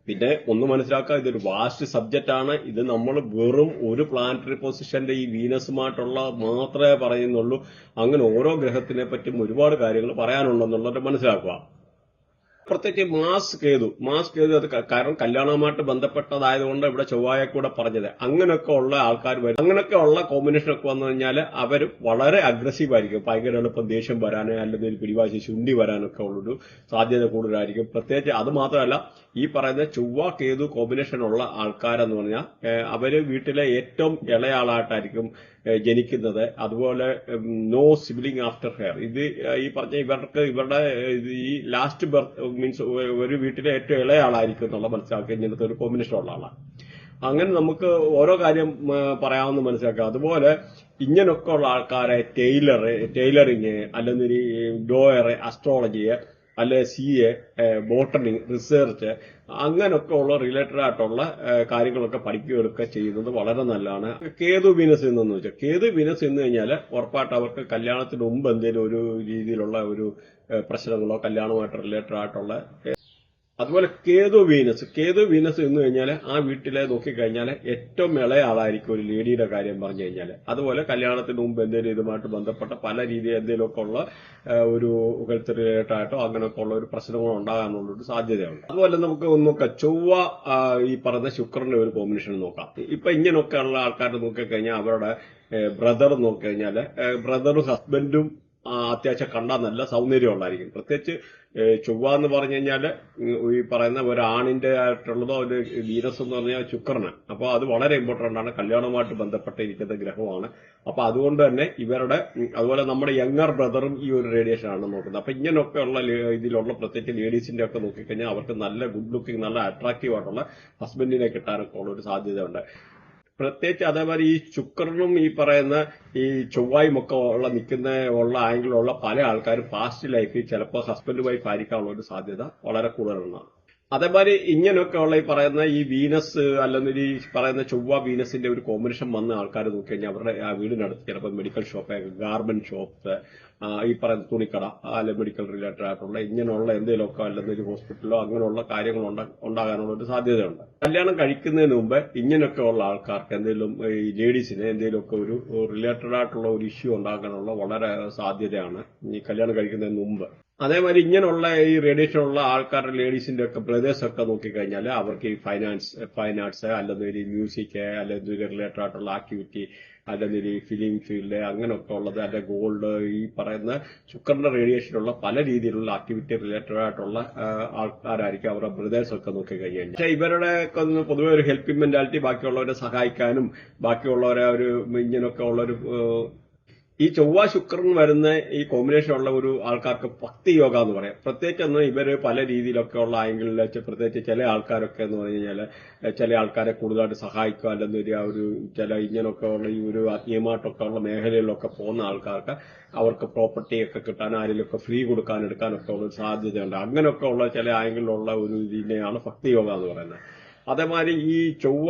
പിന്നെ ഒന്ന് മനസ്സിലാക്കുക, ഇതൊരു വാസ്റ്റ് സബ്ജക്റ്റ് ആണ്. ഇത് നമ്മൾ വെറും ഒരു പ്ലാനറ്ററി പൊസിഷന്റെ ഈ വീനസുമായിട്ടുള്ള മാത്രമേ പറയുന്നുള്ളൂ. അങ്ങനെ ഓരോ ഗ്രഹത്തിനെ പറ്റിയും ഒരുപാട് കാര്യങ്ങൾ പറയാനുണ്ടെന്നുള്ളത് മനസ്സിലാക്കുക. പ്രത്യേകിച്ച് മാസ് കേതു അത് കാരണം കല്യാണവുമായിട്ട് ബന്ധപ്പെട്ടതായതുകൊണ്ട് ഇവിടെ ചൊവ്വായെ കൂടെ പറഞ്ഞത്. അങ്ങനെയൊക്കെ ഉള്ള ആൾക്കാർ വരും. അങ്ങനെയൊക്കെ ഉള്ള കോമ്പിനേഷനൊക്കെ വന്നു കഴിഞ്ഞാൽ അവർ വളരെ അഗ്രസീവ് ആയിരിക്കും. ഭയങ്കര എളുപ്പം ദേഷ്യം വരാനോ അല്ലെങ്കിൽ പിടിവാശി ശുണ്ടി വരാനൊക്കെ ഉള്ളൊരു സാധ്യത കൂടുതലായിരിക്കും. പ്രത്യേകിച്ച് അത് മാത്രമല്ല, ഈ പറയുന്ന ചൊവ്വ കേതു കോമ്പിനേഷൻ ഉള്ള ആൾക്കാരെന്ന് പറഞ്ഞാൽ അവര് വീട്ടിലെ ഏറ്റവും ഇളയാളായിട്ടായിരിക്കും ജനിക്കുന്നത്. അതുപോലെ നോ സിബ്ലിംഗ് ആഫ്റ്റർ ഹെയർ. ഇത് ഈ പറഞ്ഞ ഇവരുടെ ഈ ലാസ്റ്റ് ബർത്ത് മീൻസ് ഒരു വീട്ടിലെ ഏറ്റവും ഇളയാളായിരിക്കും എന്നുള്ള മനസ്സിലാക്കുക. ഇങ്ങനത്തെ ഒരു കോമ്പിനേഷൻ ഉള്ള ആളാണ്. അങ്ങനെ നമുക്ക് ഓരോ കാര്യം പറയാമെന്ന് മനസ്സിലാക്കാം. അതുപോലെ ഇങ്ങനൊക്കെ ഉള്ള ആൾക്കാരെ ടൈലറിങ്, അല്ലെങ്കിൽ ലോയർ, അസ്ട്രോളജി, അല്ലെ CA, ബോട്ടണി, റിസർച്ച്, അങ്ങനൊക്കെ ഉള്ള റിലേറ്റഡ് ആയിട്ടുള്ള കാര്യങ്ങളൊക്കെ പഠിക്കുകയൊക്കെ ചെയ്യുന്നത് വളരെ നല്ലതാണ്. കേതു വീനസ് എന്ന് വെച്ചാൽ, കേതു വീനസ് എന്ന് കഴിഞ്ഞാൽ ഉറപ്പായിട്ട് അവർക്ക് കല്യാണത്തിന് മുമ്പ് എന്തെങ്കിലും ഒരു രീതിയിലുള്ള ഒരു പ്രശ്നങ്ങളോ കല്യാണവുമായിട്ട് റിലേറ്റഡ് ആയിട്ടുള്ള. അതുപോലെ കേതു വീനസ് എന്ന് കഴിഞ്ഞാൽ ആ വീട്ടിലെ നോക്കിക്കഴിഞ്ഞാൽ ഏറ്റവും ഇളയ ആളായിരിക്കും ഒരു ലേഡിയുടെ കാര്യം പറഞ്ഞു കഴിഞ്ഞാൽ. അതുപോലെ കല്യാണത്തിന് മുമ്പ് എന്തെങ്കിലും ഇതുമായിട്ട് ബന്ധപ്പെട്ട പല രീതിയിൽ എന്തെങ്കിലുമൊക്കെ ഉള്ള ഒരു ഹെൽത്ത് റിലേറ്റഡ് ആയിട്ടോ അങ്ങനെയൊക്കെ ഉള്ള ഒരു പ്രശ്നങ്ങൾ ഉണ്ടാകാനുള്ള ഒരു സാധ്യതയുണ്ട്. അതുപോലെ നമുക്ക് നോക്കാം, ചൊവ്വ ഈ പറഞ്ഞ ശുക്രന്റെ ഒരു കോമ്പിനേഷൻ നോക്കാം. ഇപ്പൊ ഇങ്ങനെയൊക്കെ ഉള്ള ആൾക്കാരെ നോക്കിക്കഴിഞ്ഞാൽ അവരുടെ ബ്രദർ നോക്കിക്കഴിഞ്ഞാൽ ബ്രദറും ഹസ്ബൻഡും അത്യാവശ്യം കണ്ടാൽ നല്ല സൗന്ദര്യം ഉണ്ടായിരിക്കും. പ്രത്യേകിച്ച് ചൊവ്വ എന്ന് പറഞ്ഞു കഴിഞ്ഞാൽ ഈ പറയുന്ന ഒരു ആണിന്റെ ആയിട്ടുള്ളതോ ഒരു വീനസ് എന്ന് പറഞ്ഞാൽ ശുക്രന്. അപ്പൊ അത് വളരെ ഇമ്പോർട്ടന്റ് ആണ്, കല്യാണവുമായിട്ട് ബന്ധപ്പെട്ടിരിക്കുന്ന ഗ്രഹമാണ്. അപ്പൊ അതുകൊണ്ട് തന്നെ ഇവരുടെ അതുപോലെ നമ്മുടെ യങ്ങർ ബ്രദറും ഈ ഒരു റേഡിയേഷൻ ആണ് നോക്കുന്നത്. അപ്പൊ ഇങ്ങനെയൊക്കെ ഉള്ള ഇതിലുള്ള പ്രത്യേകിച്ച് ലേഡീസിന്റെ ഒക്കെ നോക്കിക്കഴിഞ്ഞാൽ അവർക്ക് നല്ല ഗുഡ് ലുക്കിംഗ്, നല്ല അട്രാക്റ്റീവ് ആയിട്ടുള്ള ഹസ്ബൻഡിനെ കിട്ടാനൊക്കെ ഉള്ള ഒരു സാധ്യതയുണ്ട്. പ്രത്യേകിച്ച് അതേപോലെ ഈ ശുക്രനും ഈ പറയുന്ന ഈ ചൊവ്വായും ഒക്കെ ഉള്ള ആംഗിളുള്ള പല ആൾക്കാരും പാസ്റ്റ് ലൈഫിൽ ചിലപ്പോൾ ഹസ്ബൻഡ് വൈഫ് ആയിരിക്കാനുള്ള ഒരു സാധ്യത വളരെ കൂടുതലാണ്. അതേമാതിരി ഇങ്ങനെയൊക്കെ ഉള്ള ഈ പറയുന്ന ഈ വീനസ് അല്ലെങ്കിൽ ഈ പറയുന്ന ചൊവ്വ വീനസിന്റെ ഒരു കോമ്പിനേഷൻ വന്ന ആൾക്കാർ നോക്കിക്കഴിഞ്ഞാൽ അവരുടെ ആ വീടിനടുത്ത് ചിലപ്പോൾ മെഡിക്കൽ ഷോപ്പ്, ഗാർമെന്റ് ഷോപ്പ്, ഈ പറയുന്ന തുണിക്കട, അല്ലെങ്കിൽ മെഡിക്കൽ റിലേറ്റഡ് ആയിട്ടുള്ള ഇങ്ങനെയുള്ള എന്തെങ്കിലുമൊക്കെ അല്ലെങ്കിൽ ഒരു ഹോസ്പിറ്റലോ അങ്ങനെയുള്ള കാര്യങ്ങൾ ഉണ്ടാകാനുള്ള ഒരു സാധ്യതയുണ്ട്. കല്യാണം കഴിക്കുന്നതിന് മുമ്പ് ഇങ്ങനെയൊക്കെ ഉള്ള ആൾക്കാർക്ക് എന്തെങ്കിലും ഈ ലേഡീസിന് എന്തെങ്കിലുമൊക്കെ ഒരു റിലേറ്റഡ് ആയിട്ടുള്ള ഒരു ഇഷ്യൂ ഉണ്ടാകാനുള്ള വളരെ സാധ്യതയാണ് ഈ കല്യാണം കഴിക്കുന്നതിന് മുമ്പ്. അതേമാതിരി ഇങ്ങനെയുള്ള ഈ റേഡിയേഷനുള്ള ആൾക്കാരുടെ ലേഡീസിന്റെ ഒക്കെ ബ്രദേഴ്സ് ഒക്കെ നോക്കിക്കഴിഞ്ഞാൽ അവർക്ക് ഈ ഫൈൻ ആർട്സ് അല്ലെങ്കിൽ മ്യൂസിക് അല്ലെങ്കിൽ റിലേറ്റഡ് ആയിട്ടുള്ള ആക്ടിവിറ്റി അല്ലെങ്കിൽ ഈ ഫിലിം ഫീൽഡ് അങ്ങനെയൊക്കെ ഉള്ളത് അല്ലെ ഗോൾഡ് ഈ പറയുന്ന ശുക്രന്റെ റേഡിയേഷനുള്ള പല രീതിയിലുള്ള ആക്ടിവിറ്റി റിലേറ്റഡ് ആയിട്ടുള്ള ആൾക്കാരായിരിക്കും അവരുടെ ബ്രദേഴ്സ് ഒക്കെ നോക്കിക്കഴിഞ്ഞാൽ. പക്ഷേ ഇവരുടെ പൊതുവെ ഒരു ഹെൽപ്പിംഗ് മെന്റാലിറ്റി ബാക്കിയുള്ളവരെ സഹായിക്കാനും ബാക്കിയുള്ളവരെ ഒരു ഇങ്ങനെയൊക്കെ ഉള്ളൊരു ഈ ചൊവ്വ ശുക്രൻ വരുന്ന ഈ കോമ്പിനേഷൻ ഉള്ള ഒരു ആൾക്കാർക്ക് ഭക്തി യോഗ എന്ന് പറയാം. പ്രത്യേകിച്ച് ഇവര് പല രീതിയിലൊക്കെ ഉള്ള ആംഗിളിൽ വെച്ച് പ്രത്യേകിച്ച് ചില ആൾക്കാരൊക്കെ എന്ന് പറഞ്ഞു കഴിഞ്ഞാൽ ചില ആൾക്കാരെ കൂടുതലായിട്ട് സഹായിക്കുക അല്ലെങ്കിൽ ഒരു ചില ഇങ്ങനെയൊക്കെ ഉള്ള ഈ ഒരു ആത്മീയമായിട്ടൊക്കെ ഉള്ള മേഖലകളിലൊക്കെ പോകുന്ന ആൾക്കാർക്ക് അവർക്ക് പ്രോപ്പർട്ടി ഒക്കെ കിട്ടാൻ ആരെങ്കിലുമൊക്കെ ഫ്രീ കൊടുക്കാൻ എടുക്കാനൊക്കെ ഉള്ള ഒരു സാധ്യതയുണ്ട്. അങ്ങനെയൊക്കെ ഉള്ള ചില ആംഗിളിലുള്ള ഒരു ഇതിനെയാണ് ഭക്തി യോഗ എന്ന് പറയുന്നത്. അതേമാതിരി ഈ ചൊവ്വ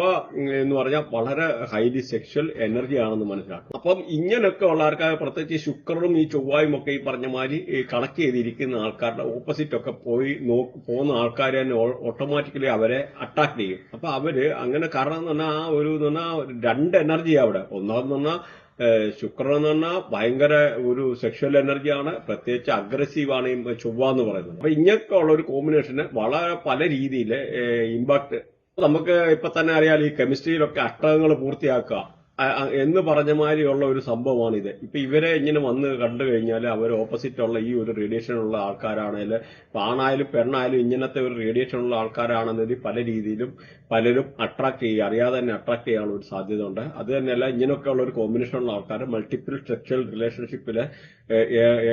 എന്ന് പറഞ്ഞാൽ വളരെ ഹൈലി സെക്ഷൽ എനർജി ആണെന്ന് മനസ്സിലാക്കും. അപ്പം ഇങ്ങനെയൊക്കെ ഉള്ള ആൾക്കാർ പ്രത്യേകിച്ച് ശുക്രനും ഈ ചൊവ്വായും ഒക്കെ ഈ പറഞ്ഞ മാതിരി കണക്ട് ചെയ്തിരിക്കുന്ന ആൾക്കാരുടെ ഓപ്പോസിറ്റ് ഒക്കെ പോകുന്ന ആൾക്കാർ തന്നെ ഓട്ടോമാറ്റിക്കലി അവരെ അട്രാക്ട് ചെയ്യും. അപ്പൊ അവര് അങ്ങനെ കാരണം എന്ന് പറഞ്ഞാൽ ആ ഒരു രണ്ട് എനർജി അവിടെ. ഒന്നാമെന്ന് പറഞ്ഞാൽ ശുക്രൻ എന്ന് പറഞ്ഞാൽ ഭയങ്കര ഒരു സെക്ഷൽ എനർജിയാണ്, പ്രത്യേകിച്ച് അഗ്രസീവാണ് ഈ ചൊവ്വ എന്ന് പറയുന്നത്. അപ്പൊ ഇങ്ങനെയൊക്കെ ഉള്ള ഒരു കോമ്പിനേഷന് വളരെ പല രീതിയിൽ ഇമ്പാക്ട് നമുക്ക് ഇപ്പൊ തന്നെ അറിയാം. ഈ കെമിസ്ട്രിയിലൊക്കെ അഷ്ടകങ്ങൾ പൂർത്തിയാക്കുക എന്ന് പറഞ്ഞ മാതിരിയുള്ള ഒരു സംഭവമാണിത്. ഇപ്പൊ ഇവരെ ഇങ്ങനെ വന്ന് കണ്ടു കഴിഞ്ഞാൽ അവർ ഓപ്പോസിറ്റ് ഉള്ള ഈ ഒരു റേഡിയേഷൻ ഉള്ള ആൾക്കാരാണെങ്കിൽ ആണായാലും പെണ്ണായാലും ഇങ്ങനത്തെ ഒരു റേഡിയേഷൻ ഉള്ള ആൾക്കാരാണെന്നതിൽ പല രീതിയിലും പലരും അട്രാക്ട് ചെയ്യുക, അറിയാതെ തന്നെ അട്രാക്ട് ചെയ്യാനുള്ള ഒരു സാധ്യത ഉണ്ട്. അത് തന്നെയല്ല ഇങ്ങനെയൊക്കെ ഉള്ള ഒരു കോമ്പിനേഷൻ ഉള്ള ആൾക്കാർ മൾട്ടിപ്പിൾ സെക്ഷൽ റിലേഷൻഷിപ്പിൽ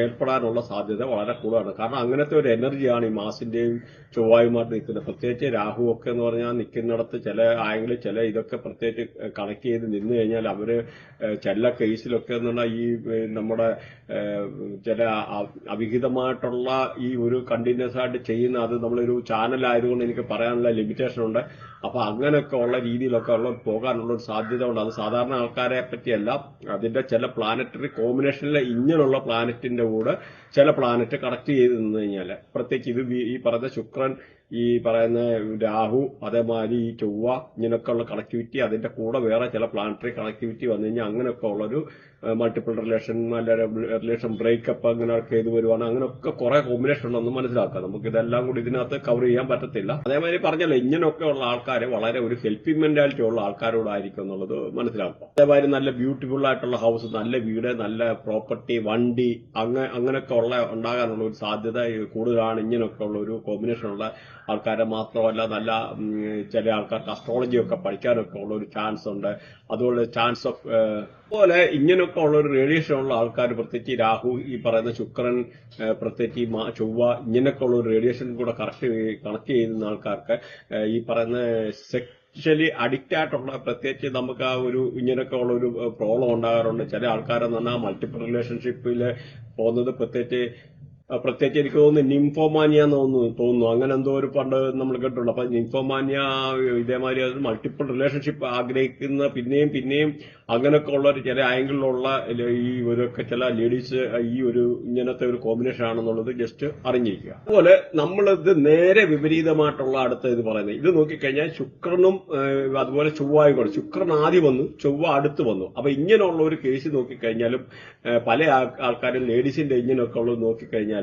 ഏർപ്പെടാനുള്ള സാധ്യത വളരെ കൂടുതലാണ്. കാരണം അങ്ങനത്തെ ഒരു എനർജിയാണ് ഈ മാസിന്റെയും ചൊവ്വായുമായിട്ട് നിൽക്കുന്നത്. പ്രത്യേകിച്ച് രാഹു ഒക്കെ എന്ന് പറഞ്ഞാൽ നിൽക്കുന്നിടത്ത് ചില ആംഗിളിൽ ചില ഇതൊക്കെ പ്രത്യേകിച്ച് കണക്ട് ചെയ്ത് നിന്ന് കഴിഞ്ഞാൽ അവര് ചില കേസിലൊക്കെ എന്ന് പറഞ്ഞാൽ ഈ നമ്മുടെ ചില അവിഹിതമായിട്ടുള്ള ഈ ഒരു കണ്ടിന്യൂസ് ആയിട്ട് ചെയ്യുന്ന അത് നമ്മളൊരു ചാനൽ ആയതുകൊണ്ട് എനിക്ക് പറയാനുള്ള ലിമിറ്റേഷൻ ഉണ്ട്. അപ്പൊ അങ്ങനെയൊക്കെ ഉള്ള രീതിയിലൊക്കെ ഉള്ള പോകാനുള്ള ഒരു സാധ്യത ഉണ്ട്. അത് സാധാരണ ആൾക്കാരെ പറ്റിയല്ല, അതിന്റെ ചില പ്ലാനറ്ററി കോമ്പിനേഷനിലെ ഇങ്ങനെയുള്ള പ്ലാനറ്റിന്റെ കൂടെ ചില പ്ലാനറ്റ് കണക്ട് ചെയ്ത് നിന്ന് കഴിഞ്ഞാല് പ്രത്യേകിച്ച് ഇത് ഈ പറയുന്ന ശുക്രൻ, ഈ പറയുന്ന രാഹു, അതേമാതിരി ഈ ചൊവ്വ ഇങ്ങനെയൊക്കെ ഉള്ള കണക്ടിവിറ്റി അതിന്റെ കൂടെ വേറെ ചില പ്ലാനറ്ററി കണക്ടിവിറ്റി വന്നു കഴിഞ്ഞാൽ അങ്ങനെയൊക്കെ ഉള്ളൊരു മൾട്ടിപ്പിൾ റിലേഷൻ ബ്രേക്കപ്പ് അങ്ങനെയൊക്കെ ഇത് വരുവാണ്. അങ്ങനെയൊക്കെ കുറെ കോമ്പിനേഷൻ ഉണ്ടെന്ന് മനസ്സിലാക്കാം. നമുക്ക് ഇതെല്ലാം കൂടി ഇതിനകത്ത് കവർ ചെയ്യാൻ പറ്റത്തില്ല. അതേമാതിരി പറഞ്ഞല്ലോ ഇങ്ങനെയൊക്കെ ഉള്ള ആൾക്കാർ വളരെ ഒരു ഹെൽപ്പിംഗ് മെന്റാലിറ്റി ഉള്ള ആൾക്കാരോടായിരിക്കും എന്നുള്ളത് മനസ്സിലാക്കാം. അതേമാതിരി നല്ല ബ്യൂട്ടിഫുൾ ആയിട്ടുള്ള ഹൗസ്, നല്ല വീട്, നല്ല പ്രോപ്പർട്ടി, വണ്ടി അങ്ങനെയൊക്കെ ഉള്ള ഉണ്ടാകാനുള്ള ഒരു സാധ്യത കൂടുതലാണ് ഇങ്ങനെയൊക്കെ ഉള്ള ഒരു കോമ്പിനേഷനുള്ള ആൾക്കാരെ. മാത്രമല്ല നല്ല ചില ആൾക്കാർക്ക് അസ്ട്രോളജി ഒക്കെ പഠിക്കാനൊക്കെ ഉള്ള ഒരു ചാൻസ് ഉണ്ട്. അതുപോലെ ചാൻസ് ഓഫ് അതുപോലെ ഇങ്ങനെയൊക്കെ ഉള്ള ഒരു റേഡിയേഷൻ ഉള്ള ആൾക്കാർ പ്രത്യേകിച്ച് രാഹു, ഈ പറയുന്ന ശുക്രൻ, പ്രത്യേകിച്ച് ചൊവ്വ ഇങ്ങനെയൊക്കെ ഉള്ള ഒരു റേഡിയേഷൻ കൂടെ കണക്ട് ചെയ്യുന്ന ആൾക്കാർക്ക് ഈ പറയുന്ന സെക്ഷലി അഡിക്റ്റ് ആയിട്ടുള്ള പ്രത്യേകിച്ച് നമുക്ക് ആ ഒരു ഇങ്ങനെയൊക്കെ ഉള്ള ഒരു പ്രോബ്ലം ഉണ്ടാകാറുണ്ട്. ചില ആൾക്കാരെന്ന് പറഞ്ഞാൽ മൾട്ടിപ്പിൾ റിലേഷൻഷിപ്പിൽ പോകുന്നത് പ്രത്യേകിച്ച് എനിക്ക് തോന്നുന്നു നിംഫോമാനിയ എന്ന് തോന്നുന്നു. അങ്ങനെ എന്തോ ഒരു പണ്ട് നമ്മൾ കേട്ടിട്ടുണ്ട്. അപ്പൊ നിംഫോമാനിയ ഇതേമാതിരി അത് മൾട്ടിപ്പിൾ റിലേഷൻഷിപ്പ് ആഗ്രഹിക്കുന്ന പിന്നെയും അങ്ങനെയൊക്കെ ഉള്ള ഒരു ചില ആംഗിളിലുള്ള ഈ ഒരുക്കെ ചില ലേഡീസ് ഈ ഒരു ഇങ്ങനത്തെ ഒരു കോമ്പിനേഷൻ ആണെന്നുള്ളത് ജസ്റ്റ് അറിഞ്ഞിരിക്കുക. അതുപോലെ നമ്മളിത് നേരെ വിപരീതമായിട്ടുള്ള അടുത്ത ഇത് പറയുന്നത് ഇത് നോക്കിക്കഴിഞ്ഞാൽ ശുക്രനും അതുപോലെ ചൊവ്വായും കൂടെ. ശുക്രൻ ആദ്യം വന്നു, ചൊവ്വ അടുത്ത് വന്നു. അപ്പൊ ഇങ്ങനെയുള്ള ഒരു കേസ് നോക്കിക്കഴിഞ്ഞാലും പല ആൾക്കാരും ലേഡീസിന്റെ ഇങ്ങനെയൊക്കെ ഉള്ളത് നോക്കിക്കഴിഞ്ഞാൽ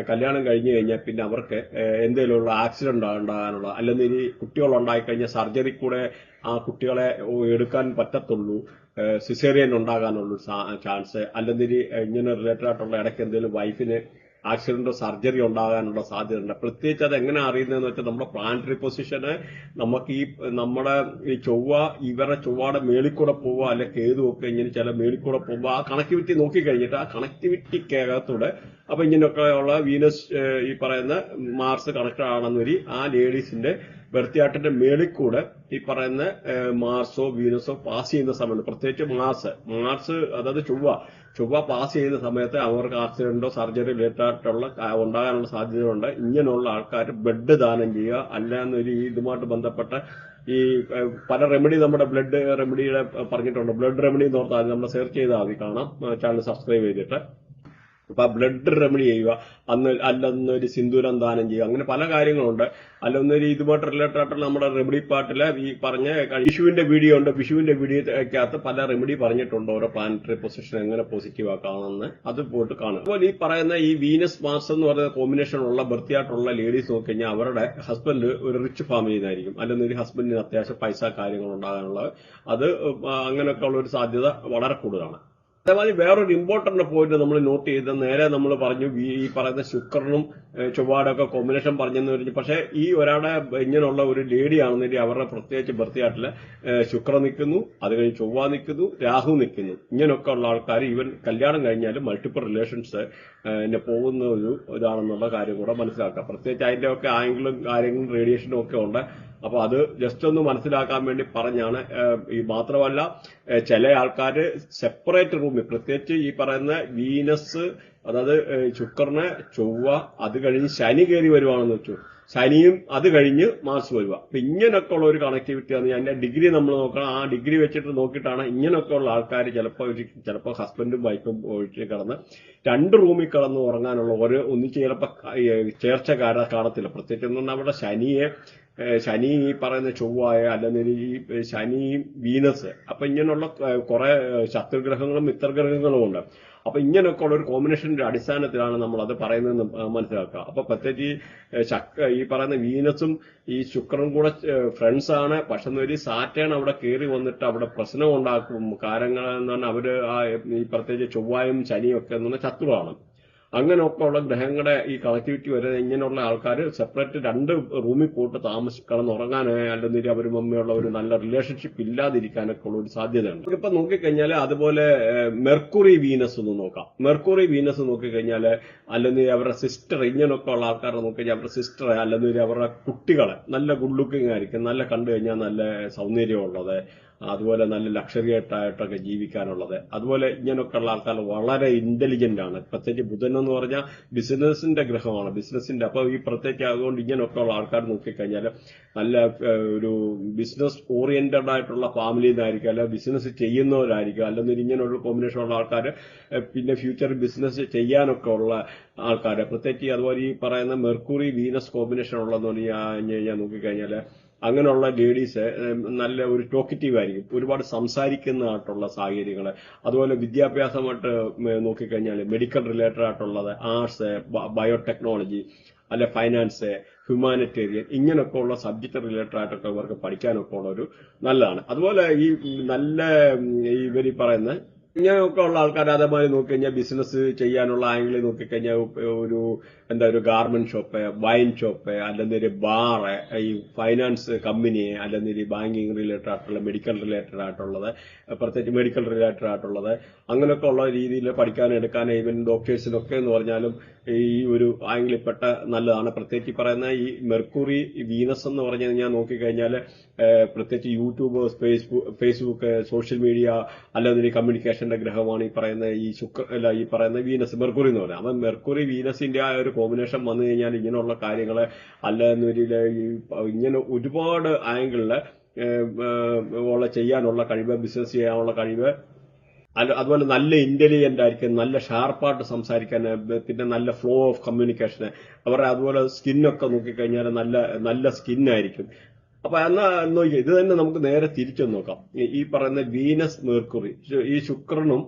കല്യാണം കഴിഞ്ഞു കഴിഞ്ഞാൽ പിന്നെ അവർക്ക് എന്തെങ്കിലുമുള്ള ആക്സിഡന്റ് ഉണ്ടാകാനുള്ള അല്ലെങ്കിൽ കുട്ടികളുണ്ടായിക്കഴിഞ്ഞാൽ സർജറി കൂടെ ആ കുട്ടികളെ എടുക്കാൻ പറ്റത്തുള്ളൂ, സിസേറിയൻ ഉണ്ടാകാനുള്ള ചാൻസ്, അല്ലെങ്കിൽ ഇങ്ങനെ റിലേറ്റഡ് ആയിട്ടുള്ള ഇടയ്ക്ക് എന്തെങ്കിലും വൈഫിന് ആക്സിഡന്റോ സർജറി ഉണ്ടാകാനുള്ള സാധ്യതയുണ്ട്. പ്രത്യേകിച്ച് അത് എങ്ങനെ അറിയുന്നതെന്ന് വെച്ചാൽ നമ്മുടെ പ്ലാനറ്ററി പൊസിഷന് നമുക്ക് നമ്മുടെ ഈ ഇവരുടെ ചൊവ്വയുടെ മേളിക്കൂടെ പോവുക അല്ലെ കേതുവൊക്കെ ഇങ്ങനെ ചില മേളിക്കൂടെ പോകുമ്പോൾ ആ കണക്ടിവിറ്റി നോക്കിക്കഴിഞ്ഞിട്ട് ആ കണക്ടിവിറ്റിക്കകത്തൂടെ അപ്പൊ ഇങ്ങനെയൊക്കെ ഉള്ള വീനസ് ഈ പറയുന്ന മാർസ് കണക്ട് ആണെന്നൊരു ആ ലേഡീസിന്റെ ബർത്തിയാട്ടിന്റെ മേളിക്കൂടെ ഈ പറയുന്ന മാർസോ വീനസോ പാസ് ചെയ്യുന്ന സമയത്ത് പ്രത്യേകിച്ച് മാർസ് അതായത് ചൊവ്വ പാസ് ചെയ്യുന്ന സമയത്ത് അവർക്ക് ആക്സിഡന്റോ സർജറി റിലേറ്റഡ് ആയിട്ടുള്ള ഉണ്ടാകാനുള്ള സാധ്യതയുണ്ട്. ഇങ്ങനെയുള്ള ആൾക്കാർ ബ്ലഡ് ദാനം ചെയ്യുക, അല്ലാന്നൊരു ഇതുമായിട്ട് ബന്ധപ്പെട്ട ഈ പല റെമഡി നമ്മുടെ ബ്ലഡ് റെമഡിയുടെ പറഞ്ഞിട്ടുണ്ട്. ബ്ലഡ് റെമഡി എന്ന് ഓർത്താൽ നമ്മൾ സെർച്ച് ചെയ്താൽ മതി, കാണാം. ചാനൽ സബ്സ്ക്രൈബ് ചെയ്തിട്ട് അപ്പൊ ബ്ലഡ് റെമഡി ചെയ്യുക, അല്ലൊന്നൊരു സിന്ദൂരം ദാനം ചെയ്യുക, അങ്ങനെ പല കാര്യങ്ങളുണ്ട്. അല്ലൊന്നൊരു ഇതുമായിട്ട് റിലേറ്റഡ് ആയിട്ടുള്ള നമ്മുടെ റെമഡി പാർട്ടിലെ ഈ പറഞ്ഞ വിഷുവിന്റെ വീഡിയോ ഉണ്ട്. വിഷുവിന്റെ വീഡിയോക്കകത്ത് പല റെമഡി പറഞ്ഞിട്ടുണ്ട്, ഓരോ പ്ലാനറ്ററി പൊസിഷൻ എങ്ങനെ പോസിറ്റീവ് ആക്കാമെന്ന്. അത് പോയിട്ട് കാണുക. അതുപോലെ ഈ പറയുന്ന ഈ വീനസ് മാർസ് എന്ന് പറയുന്ന കോമ്പിനേഷൻ ഉള്ള ബർത്തിയായിട്ടുള്ള ലേഡീസ് നോക്കിക്കഴിഞ്ഞാൽ അവരുടെ ഹസ്ബൻഡ് ഒരു റിച്ച് ഫാമിലിയിൽ നിന്നായിരിക്കും, അല്ലെങ്കിൽ ഒരു ഹസ്ബൻഡിന് അത്യാവശ്യം പൈസ കാര്യങ്ങൾ ഉണ്ടാകാനുള്ളത്. അത് അങ്ങനെയൊക്കെ ഉള്ള ഒരു സാധ്യത വളരെ കൂടുതലാണ്. അതേമാതിരി വേറൊരു ഇമ്പോർട്ടന്റ് പോയിന്റ് നമ്മൾ നോട്ട് ചെയ്ത് നേരെ നമ്മൾ പറഞ്ഞു ഈ പറയുന്ന ശുക്രനും ചൊവ്വയുടെ ഒക്കെ കോമ്പിനേഷൻ പറഞ്ഞെന്ന് പറഞ്ഞു. പക്ഷെ ഈ ഒരാളുടെ ഇങ്ങനെയുള്ള ഒരു ലേഡി ആണെന്നുണ്ടെങ്കിൽ അവരുടെ പ്രത്യേകിച്ച് ബർത്തിയാട്ടില് ശുക്ര നിൽക്കുന്നു, അത് കഴിഞ്ഞ് ചൊവ്വ നിൽക്കുന്നു, രാഹു നിൽക്കുന്നു. ഇങ്ങനെയൊക്കെ ഉള്ള ആൾക്കാർ ഈവൻ കല്യാണം കഴിഞ്ഞാലും മൾട്ടിപ്പിൾ റിലേഷൻസ് പോകുന്ന ഇതാണെന്നുള്ള കാര്യം കൂടെ മനസ്സിലാക്കാം. പ്രത്യേകിച്ച് അതിന്റെ ഒക്കെ ആംഗിളും കാര്യങ്ങളും റേഡിയേഷനും ഒക്കെ ഉണ്ട്. അപ്പൊ അത് ജസ്റ്റ് ഒന്ന് മനസ്സിലാക്കാൻ വേണ്ടി പറഞ്ഞാണ്. ഈ മാത്രമല്ല ചില ആൾക്കാര് സെപ്പറേറ്റ് റൂമിൽ, പ്രത്യേകിച്ച് ഈ പറയുന്ന വീനസ്, അതായത് ശുക്രന് ചൊവ്വ, അത് കഴിഞ്ഞ് ശനി കയറി വരുവാണെന്ന് വെച്ചു, ശനിയും അത് കഴിഞ്ഞ് മാർസ് വരുക. അപ്പൊ ഇങ്ങനെയൊക്കെ ഉള്ള ഒരു കണക്ടിവിറ്റി ആണ്. അതിന്റെ ഡിഗ്രി നമ്മൾ നോക്കണം. ആ ഡിഗ്രി വെച്ചിട്ട് നോക്കിയിട്ടാണ് ഇങ്ങനെയൊക്കെ ഉള്ള ആൾക്കാർ ചിലപ്പോൾ ഹസ്ബൻഡും വൈഫും ഒഴിച്ച് കിടന്ന് 2 റൂമിൽ കിടന്ന് ഉറങ്ങാനുള്ള ഒന്നിച്ച് ചിലപ്പോൾ ചേർച്ച കാണത്തില്ല. പ്രത്യേകിച്ച് അവിടെ ശനി ഈ പറയുന്ന ചൊവ്വായ, അല്ലെങ്കിൽ ഈ ശനിയും വീനസ്, അപ്പൊ ഇങ്ങനെയുള്ള കുറെ ശത്രുഗ്രഹങ്ങളും മിത്രഗ്രഹങ്ങളും ഉണ്ട്. അപ്പൊ ഇങ്ങനെയൊക്കെ ഉള്ള ഒരു കോമ്പിനേഷന്റെ അടിസ്ഥാനത്തിലാണ് നമ്മൾ അത് പറയുന്നതെന്ന് മനസ്സിലാക്കുക. അപ്പൊ പ്രത്യേകിച്ച് ഈ പറയുന്ന വീനസും ഈ ശുക്രനും കൂടെ ഫ്രണ്ട്സ് ആണ്. പക്ഷെ ഒരു സാറ്റേൺ അവിടെ കയറി വന്നിട്ട് അവിടെ പ്രശ്നം ഉണ്ടാക്കും. കാര്യങ്ങൾ എന്ന് പറഞ്ഞാൽ അവര് ഈ പ്രത്യേകിച്ച് ചൊവ്വായും ശനിയും ഒക്കെ എന്ന് പറഞ്ഞാൽ ശത്രുവാണ്. അങ്ങനെയൊക്കെ ഉള്ള ഗ്രഹങ്ങളുടെ ഈ കണക്ടിവിറ്റി വരെ ഇങ്ങനെയുള്ള ആൾക്കാർ സെപ്പറേറ്റ് 2 റൂമിൽ പോയിട്ട് കിടന്നുറങ്ങാനോ അല്ലെങ്കിൽ അവരും അമ്മയുള്ള ഒരു നല്ല റിലേഷൻഷിപ്പ് ഇല്ലാതിരിക്കാനൊക്കെ ഉള്ള ഒരു സാധ്യതയുണ്ട്. ഇപ്പൊ നോക്കിക്കഴിഞ്ഞാൽ അതുപോലെ മെർക്കുറി വീനസ് ഒന്ന് നോക്കാം. മെർക്കുറി വീനസ് നോക്കിക്കഴിഞ്ഞാൽ അല്ലെങ്കിൽ അവരുടെ സിസ്റ്റർ, ഇങ്ങനെയൊക്കെ ഉള്ള ആൾക്കാരെ നോക്കിക്കഴിഞ്ഞാൽ അവരുടെ സിസ്റ്റർ അല്ലെങ്കിൽ അവരുടെ കുട്ടികളെ നല്ല ഗുഡ് ലുക്കിംഗ് ആയിരിക്കും, നല്ല കണ്ടു കഴിഞ്ഞാൽ നല്ല സൗന്ദര്യമുള്ളത്, അതുപോലെ നല്ല ലക്ഷറി ആയിട്ടൊക്കെ ജീവിക്കാനുള്ളത്. അതുപോലെ ഇങ്ങനെയൊക്കെയുള്ള ആൾക്കാർ വളരെ ഇന്റലിജന്റ് ആണ്. പ്രത്യേകിച്ച് ബുധൻ എന്ന് പറഞ്ഞാൽ ബിസിനസിന്റെ ഗ്രഹമാണ്, ബിസിനസിന്റെ. അപ്പൊ ഈ പ്രത്യേകിച്ച് അതുകൊണ്ട് ഇങ്ങനെയൊക്കെയുള്ള ആൾക്കാർ നോക്കിക്കഴിഞ്ഞാൽ നല്ല ഒരു ബിസിനസ് ഓറിയന്റഡ് ആയിട്ടുള്ള ഫാമിലിയിൽ നിന്നായിരിക്കും, അല്ല ബിസിനസ് ചെയ്യുന്നവരായിരിക്കും, അല്ലെങ്കിൽ ഇങ്ങനെയുള്ള കോമ്പിനേഷൻ ഉള്ള ആൾക്കാർ പിന്നെ ഫ്യൂച്ചറിൽ ബിസിനസ് ചെയ്യാനൊക്കെ ഉള്ള ആൾക്കാർ. പ്രത്യേകിച്ച് അതുപോലെ ഈ പറയുന്ന മെർക്കുറി വീനസ് കോമ്പിനേഷൻ ഉള്ളതെന്ന് പറഞ്ഞു കഴിഞ്ഞാൽ നോക്കിക്കഴിഞ്ഞാൽ അങ്ങനെയുള്ള ലേഡീസ് നല്ല ഒരു ടോക്കറ്റീവ് ആയിരിക്കും, ഒരുപാട് സംസാരിക്കുന്നതായിട്ടുള്ള സാഹചര്യങ്ങൾ. അതുപോലെ വിദ്യാഭ്യാസമായിട്ട് നോക്കിക്കഴിഞ്ഞാൽ മെഡിക്കൽ റിലേറ്റഡ് ആയിട്ടുള്ളത്, ആർട്സ്, ബയോടെക്നോളജി, അല്ലെ ഫൈനാൻസ്, ഹ്യൂമാനിറ്റേറിയൻ, ഇങ്ങനെയൊക്കെ ഉള്ള സബ്ജക്ട് റിലേറ്റഡ് ആയിട്ടൊക്കെ ഇവർക്ക് പഠിക്കാനൊക്കെ ഉള്ള ഒരു നല്ലതാണ്. അതുപോലെ ഈ നല്ല ഇവർ പറയുന്ന ഇങ്ങനെയൊക്കെ ഉള്ള ആൾക്കാർ അതേമാതിരി നോക്കിക്കഴിഞ്ഞാൽ ബിസിനസ് ചെയ്യാനുള്ള ആംഗിളിൽ നോക്കിക്കഴിഞ്ഞാൽ ഒരു ഗാർമെന്റ് ഷോപ്പ്, വൈൻ ഷോപ്പ്, അല്ലെങ്കിൽ ഒരു ബാറ്, ഈ ഫൈനാൻസ് കമ്പനി, അല്ലെങ്കിൽ ബാങ്കിങ് റിലേറ്റഡ് ആയിട്ടുള്ള, മെഡിക്കൽ റിലേറ്റഡ് ആയിട്ടുള്ളത്, പ്രത്യേകിച്ച് മെഡിക്കൽ റിലേറ്റഡ് ആയിട്ടുള്ളത്, അങ്ങനെയൊക്കെ ഉള്ള രീതിയിൽ പഠിക്കാനും എടുക്കാനും ഈവൻ ഡോക്ടേഴ്സിനൊക്കെ എന്ന് പറഞ്ഞാലും ഈ ഒരു ആംഗിളിൽപ്പെട്ട നല്ലതാണ്. പ്രത്യേകിച്ച് പറയുന്ന ഈ മെർക്കുറി വീനസ് എന്ന് പറഞ്ഞു കഴിഞ്ഞാൽ നോക്കിക്കഴിഞ്ഞാൽ പ്രത്യേകിച്ച് യൂട്യൂബ്, ഫേസ്ബുക്ക്, സോഷ്യൽ മീഡിയ, അല്ലെങ്കിൽ കമ്മ്യൂണിക്കേഷന്റെ ഗ്രഹമാണ് ഈ പറയുന്ന വീനസ്, മെർക്കുറി എന്ന് പറയുന്നത്. അപ്പൊ മെർക്കുറി വീനസിന്റെ ആ ഒരു കോമ്പിനേഷൻ വന്നു കഴിഞ്ഞാൽ ഇങ്ങനെയുള്ള കാര്യങ്ങള് അല്ലെന്നൊരില് ഇങ്ങനെ ഒരുപാട് ആംഗിളില് ചെയ്യാനുള്ള കഴിവ്, ബിസിനസ് ചെയ്യാനുള്ള കഴിവ്, അതുപോലെ നല്ല ഇന്റലിജന്റ് ആയിരിക്കും, നല്ല ഷാർപ്പായിട്ട് സംസാരിക്കാൻ, പിന്നെ നല്ല ഫ്ലോ ഓഫ് കമ്മ്യൂണിക്കേഷന്, അവരുടെ അതുപോലെ സ്കിന്നൊക്കെ നോക്കിക്കഴിഞ്ഞാൽ നല്ല സ്കിന്നായിരിക്കും. അപ്പൊ എന്നാ നോക്കിയാൽ ഇത് തന്നെ നമുക്ക് നേരെ തിരിച്ചൊന്ന് നോക്കാം. ഈ പറയുന്ന വീനസ് മെർക്കുറി, ഈ ശുക്രനും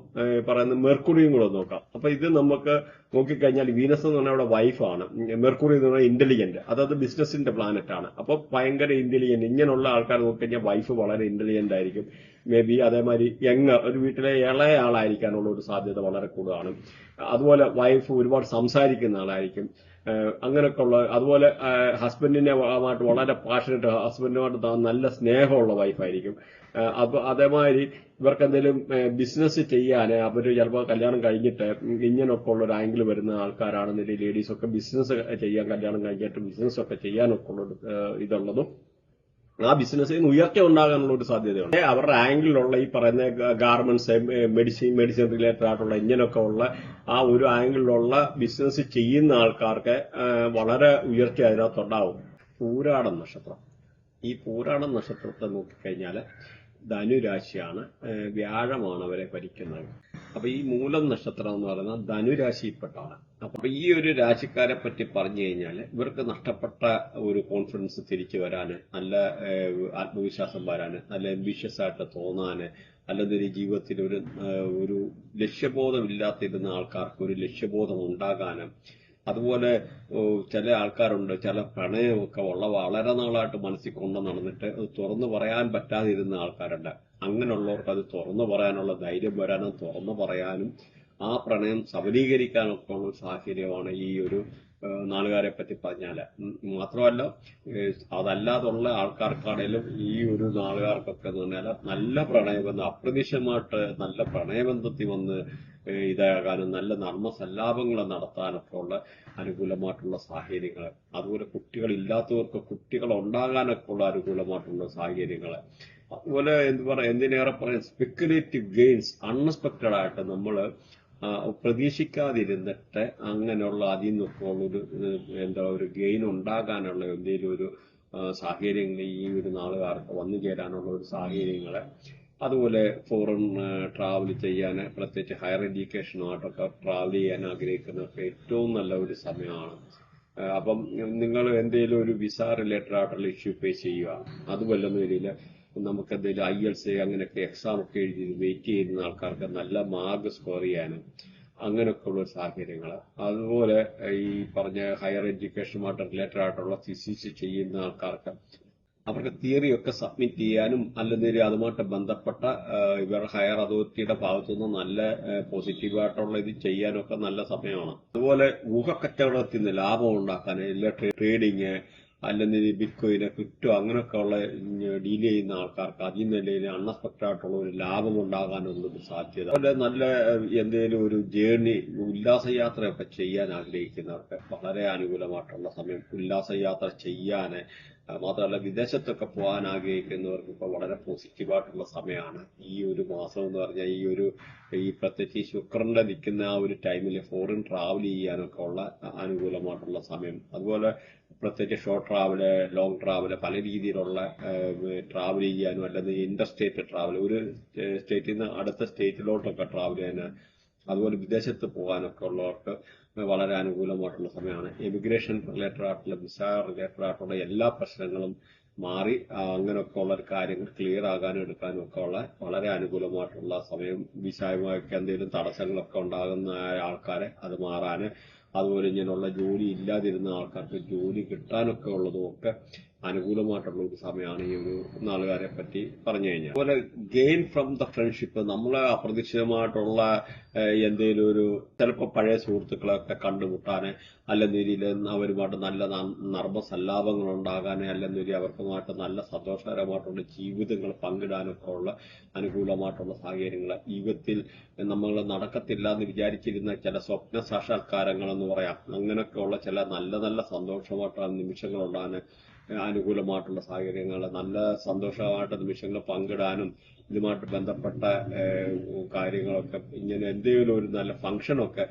പറയുന്ന മെർക്കുറിയും കൂടെ നോക്കാം. അപ്പൊ ഇത് നമുക്ക് നോക്കിക്കഴിഞ്ഞാൽ വീനസ് എന്ന് പറഞ്ഞാൽ അവിടെ വൈഫാണ്, മെർക്കുറി എന്ന് പറഞ്ഞാൽ ഇന്റലിജന്റ്, അതായത് ബിസിനസിന്റെ പ്ലാനറ്റ് ആണ്. അപ്പൊ ഭയങ്കര ഇന്റലിജന്റ്. ഇങ്ങനെയുള്ള ആൾക്കാർ നോക്കിക്കഴിഞ്ഞാൽ വൈഫ് വളരെ ഇന്റലിജന്റ് ആയിരിക്കും. മേ ബി അതേമാതിരി ഒരു വീട്ടിലെ ഇളയ ആളായിരിക്കാനുള്ള ഒരു സാധ്യത വളരെ കൂടുതലാണ്. അതുപോലെ വൈഫ് ഒരുപാട് സംസാരിക്കുന്ന ആളായിരിക്കും. അങ്ങനെയൊക്കെ ഉള്ള, അതുപോലെ ഹസ്ബൻഡിനുമായിട്ട് വളരെ പാഷനറ്റ്, ഹസ്ബൻഡുമായിട്ട് നല്ല സ്നേഹമുള്ള വൈഫായിരിക്കും. അപ്പൊ അതേമാതിരി ഇവർക്ക് എന്തെങ്കിലും ബിസിനസ് ചെയ്യാൻ അവർ ചിലപ്പോൾ കല്യാണം കഴിഞ്ഞിട്ട് ഇങ്ങനെയൊക്കെ ഉള്ള ഒരു ആംഗിൾ വരുന്ന ആൾക്കാരാണെന്നില്ല, ലേഡീസൊക്കെ ബിസിനസ് ചെയ്യാൻ, കല്യാണം കഴിഞ്ഞിട്ട് ബിസിനസ് ഒക്കെ ചെയ്യാനൊക്കെ ഉള്ള ഇതുള്ളതും ആ ബിസിനസ്സിൽ നിന്ന് ഉയർച്ച ഉണ്ടാകാനുള്ള ഒരു സാധ്യതയുണ്ട്. അവരുടെ ആംഗിളിലുള്ള ഈ പറയുന്ന ഗാർമെന്റ്സ്, മെഡിസിൻ റിലേറ്റഡ് ആയിട്ടുള്ള ഇങ്ങനെയൊക്കെ ഉള്ള ആ ഒരു ആംഗിളിലുള്ള ബിസിനസ് ചെയ്യുന്ന ആൾക്കാർക്ക് വളരെ ഉയർച്ച അതിനകത്തുണ്ടാവും. പൂരാടം നക്ഷത്രം, ഈ പൂരാടം നക്ഷത്രത്തെ നോക്കിക്കഴിഞ്ഞാൽ ധനുരാശിയാണ്. വ്യാഴമാണ് അവരെ ഭരിക്കുന്നത്. അപ്പൊ ഈ മൂലം നക്ഷത്രം എന്ന് പറയുന്നത് ധനുരാശിയിൽപ്പെട്ടാണ്. അപ്പൊ ഈ ഒരു രാശിക്കാരെ പറ്റി പറഞ്ഞു കഴിഞ്ഞാൽ ഇവർക്ക് നഷ്ടപ്പെട്ട ഒരു കോൺഫിഡൻസ് തിരിച്ചു വരാന്, നല്ല ആത്മവിശ്വാസം വരാന്, നല്ല ambitious ആയിട്ട് തോന്നാന്, അല്ലെങ്കിൽ ജീവിതത്തിൽ ഒരു ലക്ഷ്യബോധം ഇല്ലാത്തിരുന്ന ആൾക്കാർക്ക് ഒരു ലക്ഷ്യബോധം ഉണ്ടാകാനും, അതുപോലെ ചില ആൾക്കാരുണ്ട്, ചില പ്രണയമൊക്കെ ഉള്ള വളരെ നാളായിട്ട് മനസ്സിൽ കൊണ്ട് നടന്നിട്ട് അത് തുറന്നു പറയാൻ പറ്റാതിരുന്ന ആൾക്കാരുണ്ട്. അങ്ങനെയുള്ളവർക്ക് അത് തുറന്നു പറയാനുള്ള ധൈര്യം വരാനും തുറന്നു പറയാനും ആ പ്രണയം സബലീകരിക്കാനൊക്കെ ഉള്ള സാഹചര്യമാണ് ഈ ഒരു നാളുകാരെ പറ്റി പറഞ്ഞാല്. മാത്രമല്ല അതല്ലാതുള്ള ആൾക്കാർക്കാണേലും ഈ ഒരു നാളുകാർക്കൊക്കെ എന്ന് പറഞ്ഞാൽ നല്ല പ്രണയബന്ധം, അപ്രതീക്ഷിതമായിട്ട് നല്ല പ്രണയബന്ധത്തിൽ വന്ന് ഇതാകാനും നല്ല നർമ്മസല്ലാപങ്ങൾ നടത്താനൊക്കെ ഉള്ള അനുകൂലമായിട്ടുള്ള സാഹചര്യങ്ങൾ, അതുപോലെ കുട്ടികളില്ലാത്തവർക്ക് കുട്ടികൾ ഉണ്ടാകാനൊക്കെ ഉള്ള അനുകൂലമായിട്ടുള്ള സാഹചര്യങ്ങൾ, അതുപോലെ എന്തിനേറെ പറയാം സ്പെക്കുലേറ്റീവ് ഗെയിൻസ്, അൺഎക്സ്പെക്റ്റഡ് ആയിട്ട് നമ്മൾ പ്രതീക്ഷിക്കാതിരുന്നിട്ട് അങ്ങനെയുള്ള അതിൽ നിന്നൊക്കെ ഒരു ഗെയിൻ ഉണ്ടാകാനുള്ള എന്തെങ്കിലും ഒരു സാഹചര്യങ്ങൾ ഈ ഒരു നാളുകാർക്ക് വന്നു ചേരാനുള്ള ഒരു സാഹചര്യങ്ങൾ, അതുപോലെ ഫോറിൻ ട്രാവൽ ചെയ്യാൻ, പ്രത്യേകിച്ച് ഹയർ എഡ്യൂക്കേഷനുമായിട്ടൊക്കെ ട്രാവൽ ചെയ്യാൻ ആഗ്രഹിക്കുന്നവർക്ക് ഏറ്റവും നല്ല ഒരു സമയമാണ്. അപ്പം നിങ്ങൾ എന്തെങ്കിലും ഒരു വിസ റിലേറ്റഡ് ആയിട്ടുള്ള ഇഷ്യൂ ഫേസ് ചെയ്യുക, അതുപോലെ രീതിയിൽ നമുക്ക് എന്തെങ്കിലും IELTS അങ്ങനെയൊക്കെ എക്സാം ഒക്കെ എഴുതി വെയിറ്റ് ചെയ്യുന്ന ആൾക്കാർക്ക് നല്ല മാർക്ക് സ്കോർ ചെയ്യാനും അങ്ങനെയൊക്കെയുള്ള സാഹചര്യങ്ങൾ, അതുപോലെ ഈ പറഞ്ഞ ഹയർ എഡ്യൂക്കേഷനുമായിട്ട് റിലേറ്റഡ് ആയിട്ടുള്ള തിസിസ് ചെയ്യുന്ന ആൾക്കാർക്ക് അവർക്ക് തിയറി ഒക്കെ സബ്മിറ്റ് ചെയ്യാനും, അല്ലെങ്കിൽ അതുമായിട്ട് ബന്ധപ്പെട്ട ഇവർ ഹയർ അതോറിറ്റിയുടെ ഭാഗത്തുനിന്ന് നല്ല പോസിറ്റീവായിട്ടുള്ള ഇത് ചെയ്യാനൊക്കെ നല്ല സമയമാണ്. അതുപോലെ ഊഹക്കച്ചവടത്തിൽ നിന്ന് ലാഭം ഉണ്ടാക്കാൻ, ട്രേഡിങ് അല്ലെങ്കിൽ ബിറ്റ്കോയിന്, ക്രിപ്റ്റോ അങ്ങനെയൊക്കെ ഉള്ള ഡീൽ ചെയ്യുന്ന ആൾക്കാർക്ക് അതിൽ നിന്ന് അൺഎക്സ്പെക്റ്റഡ് ആയിട്ടുള്ള ഒരു ലാഭം ഉണ്ടാകാനുള്ള സാധ്യത. അതുപോലെ നല്ല എന്തെങ്കിലും ഒരു ജേർണി, ഉല്ലാസയാത്രയൊക്കെ ചെയ്യാൻ ആഗ്രഹിക്കുന്നവർക്ക് വളരെ അനുകൂലമായിട്ടുള്ള സമയം. ഉല്ലാസയാത്ര ചെയ്യാൻ, മാത്രമല്ല വിദേശത്തൊക്കെ പോകാൻ ആഗ്രഹിക്കുന്നവർക്ക് ഇപ്പോൾ വളരെ പോസിറ്റീവായിട്ടുള്ള സമയമാണ് ഈ ഒരു മാസം എന്ന് പറഞ്ഞാൽ. ഈ പ്രത്യേകിച്ച് ഈ ശുക്രന്റെ നിൽക്കുന്ന ആ ഒരു ടൈമിൽ ഫോറിൻ ട്രാവൽ ചെയ്യാനൊക്കെ ഉള്ള അനുകൂലമായിട്ടുള്ള സമയം. അതുപോലെ പ്രത്യേകിച്ച് ഷോർട്ട് ട്രാവല്, ലോങ് ട്രാവല്, പല രീതിയിലുള്ള ട്രാവൽ ചെയ്യാനും, അല്ലെങ്കിൽ ഇന്റർ സ്റ്റേറ്റ് ട്രാവൽ, ഒരു സ്റ്റേറ്റിൽ നിന്ന് അടുത്ത സ്റ്റേറ്റിലോട്ടൊക്കെ ട്രാവൽ ചെയ്യാൻ, അതുപോലെ വിദേശത്ത് പോകാനൊക്കെ ഉള്ളവർക്ക് വളരെ അനുകൂലമായിട്ടുള്ള സമയമാണ്. എമിഗ്രേഷൻ റിലേറ്റഡ് ആയിട്ടുള്ള, വിസ റിലേറ്റഡ് ആയിട്ടുള്ള എല്ലാ പ്രശ്നങ്ങളും മാറി അങ്ങനെയൊക്കെ ഉള്ള കാര്യങ്ങൾ ക്ലിയർ ആകാനും എടുക്കാനും ഒക്കെ ഉള്ള വളരെ അനുകൂലമായിട്ടുള്ള സമയം. വിസയുമായൊക്കെ എന്തെങ്കിലും തടസ്സങ്ങളൊക്കെ ഉണ്ടാകുന്ന ആൾക്കാരെ അത് മാറാന്, അതുപോലെ ഇങ്ങനെയുള്ള ജോലി ഇല്ലാതിരുന്ന ആൾക്കാർക്ക് ജോലി കിട്ടാനൊക്കെ ഉള്ളതും ഒക്കെ അനുകൂലമായിട്ടുള്ള ഒരു സമയമാണ് ഈ ഒരു നാളുകാരെ പറ്റി പറഞ്ഞു കഴിഞ്ഞാൽ. അതുപോലെ ഗെയിൻ ഫ്രം ദ ഫ്രണ്ട്ഷിപ്പ്, നമ്മളെ അപ്രതീക്ഷിതമായിട്ടുള്ള എന്തെങ്കിലും ഒരു ചിലപ്പോൾ പഴയ സുഹൃത്തുക്കളൊക്കെ കണ്ടുമുട്ടാന്, അല്ലെങ്കിൽ അവരുമായിട്ട് നല്ല നർമ്മസല്ലാപങ്ങൾ ഉണ്ടാകാന്, അല്ലെങ്കിൽ അവർക്കുമായിട്ട് നല്ല സന്തോഷകരമായിട്ടുള്ള ജീവിതങ്ങൾ പങ്കിടാനൊക്കെ ഉള്ള അനുകൂലമായിട്ടുള്ള സാഹചര്യങ്ങൾ. ജീവിതത്തിൽ നമ്മൾ നടക്കത്തില്ല എന്ന് വിചാരിച്ചിരുന്ന ചില സ്വപ്ന സാക്ഷാത്കാരങ്ങൾ എന്ന് പറയാം, അങ്ങനെയൊക്കെയുള്ള ചില നല്ല നല്ല സന്തോഷമായിട്ടുള്ള നിമിഷങ്ങൾ ഉണ്ടാകാൻ അനുകൂലമായിട്ടുള്ള സാഹചര്യങ്ങൾ, നല്ല സന്തോഷമായിട്ട് നിമിഷങ്ങൾ പങ്കിടാനും, ഇതുമായിട്ട് ബന്ധപ്പെട്ട കാര്യങ്ങളൊക്കെ ഇങ്ങനെ എന്തെങ്കിലും ഒരു നല്ല ഫംഗ്ഷനൊക്കെ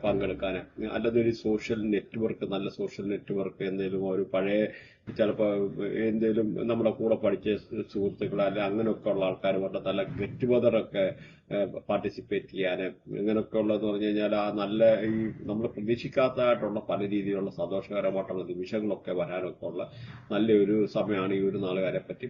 പങ്കെടുക്കാൻ, അല്ലെങ്കിൽ ഒരു സോഷ്യൽ നെറ്റ്വർക്ക്, നല്ല സോഷ്യൽ നെറ്റ്വർക്ക്, എന്തെങ്കിലും ഒരു പഴയ ചിലപ്പോൾ എന്തെങ്കിലും നമ്മുടെ കൂടെ പഠിച്ച സുഹൃത്തുക്കൾ അല്ലെ അങ്ങനെയൊക്കെ ഉള്ള ആൾക്കാരുമായിട്ട് നല്ല ഗെറ്റ് ടുഗദറൊക്കെ പാർട്ടിസിപ്പേറ്റ് ചെയ്യാൻ, ഇങ്ങനെയൊക്കെ ഉള്ളതെന്ന് പറഞ്ഞു കഴിഞ്ഞാൽ ആ നല്ല ഈ നമ്മൾ പ്രതീക്ഷിക്കാത്തതായിട്ടുള്ള പല രീതിയിലുള്ള സന്തോഷകരമായിട്ടുള്ള നിമിഷങ്ങളൊക്കെ വരാനൊക്കെ ഉള്ള നല്ലൊരു സമയമാണ് ഈ ഒരു നാളുകാരെ പറ്റി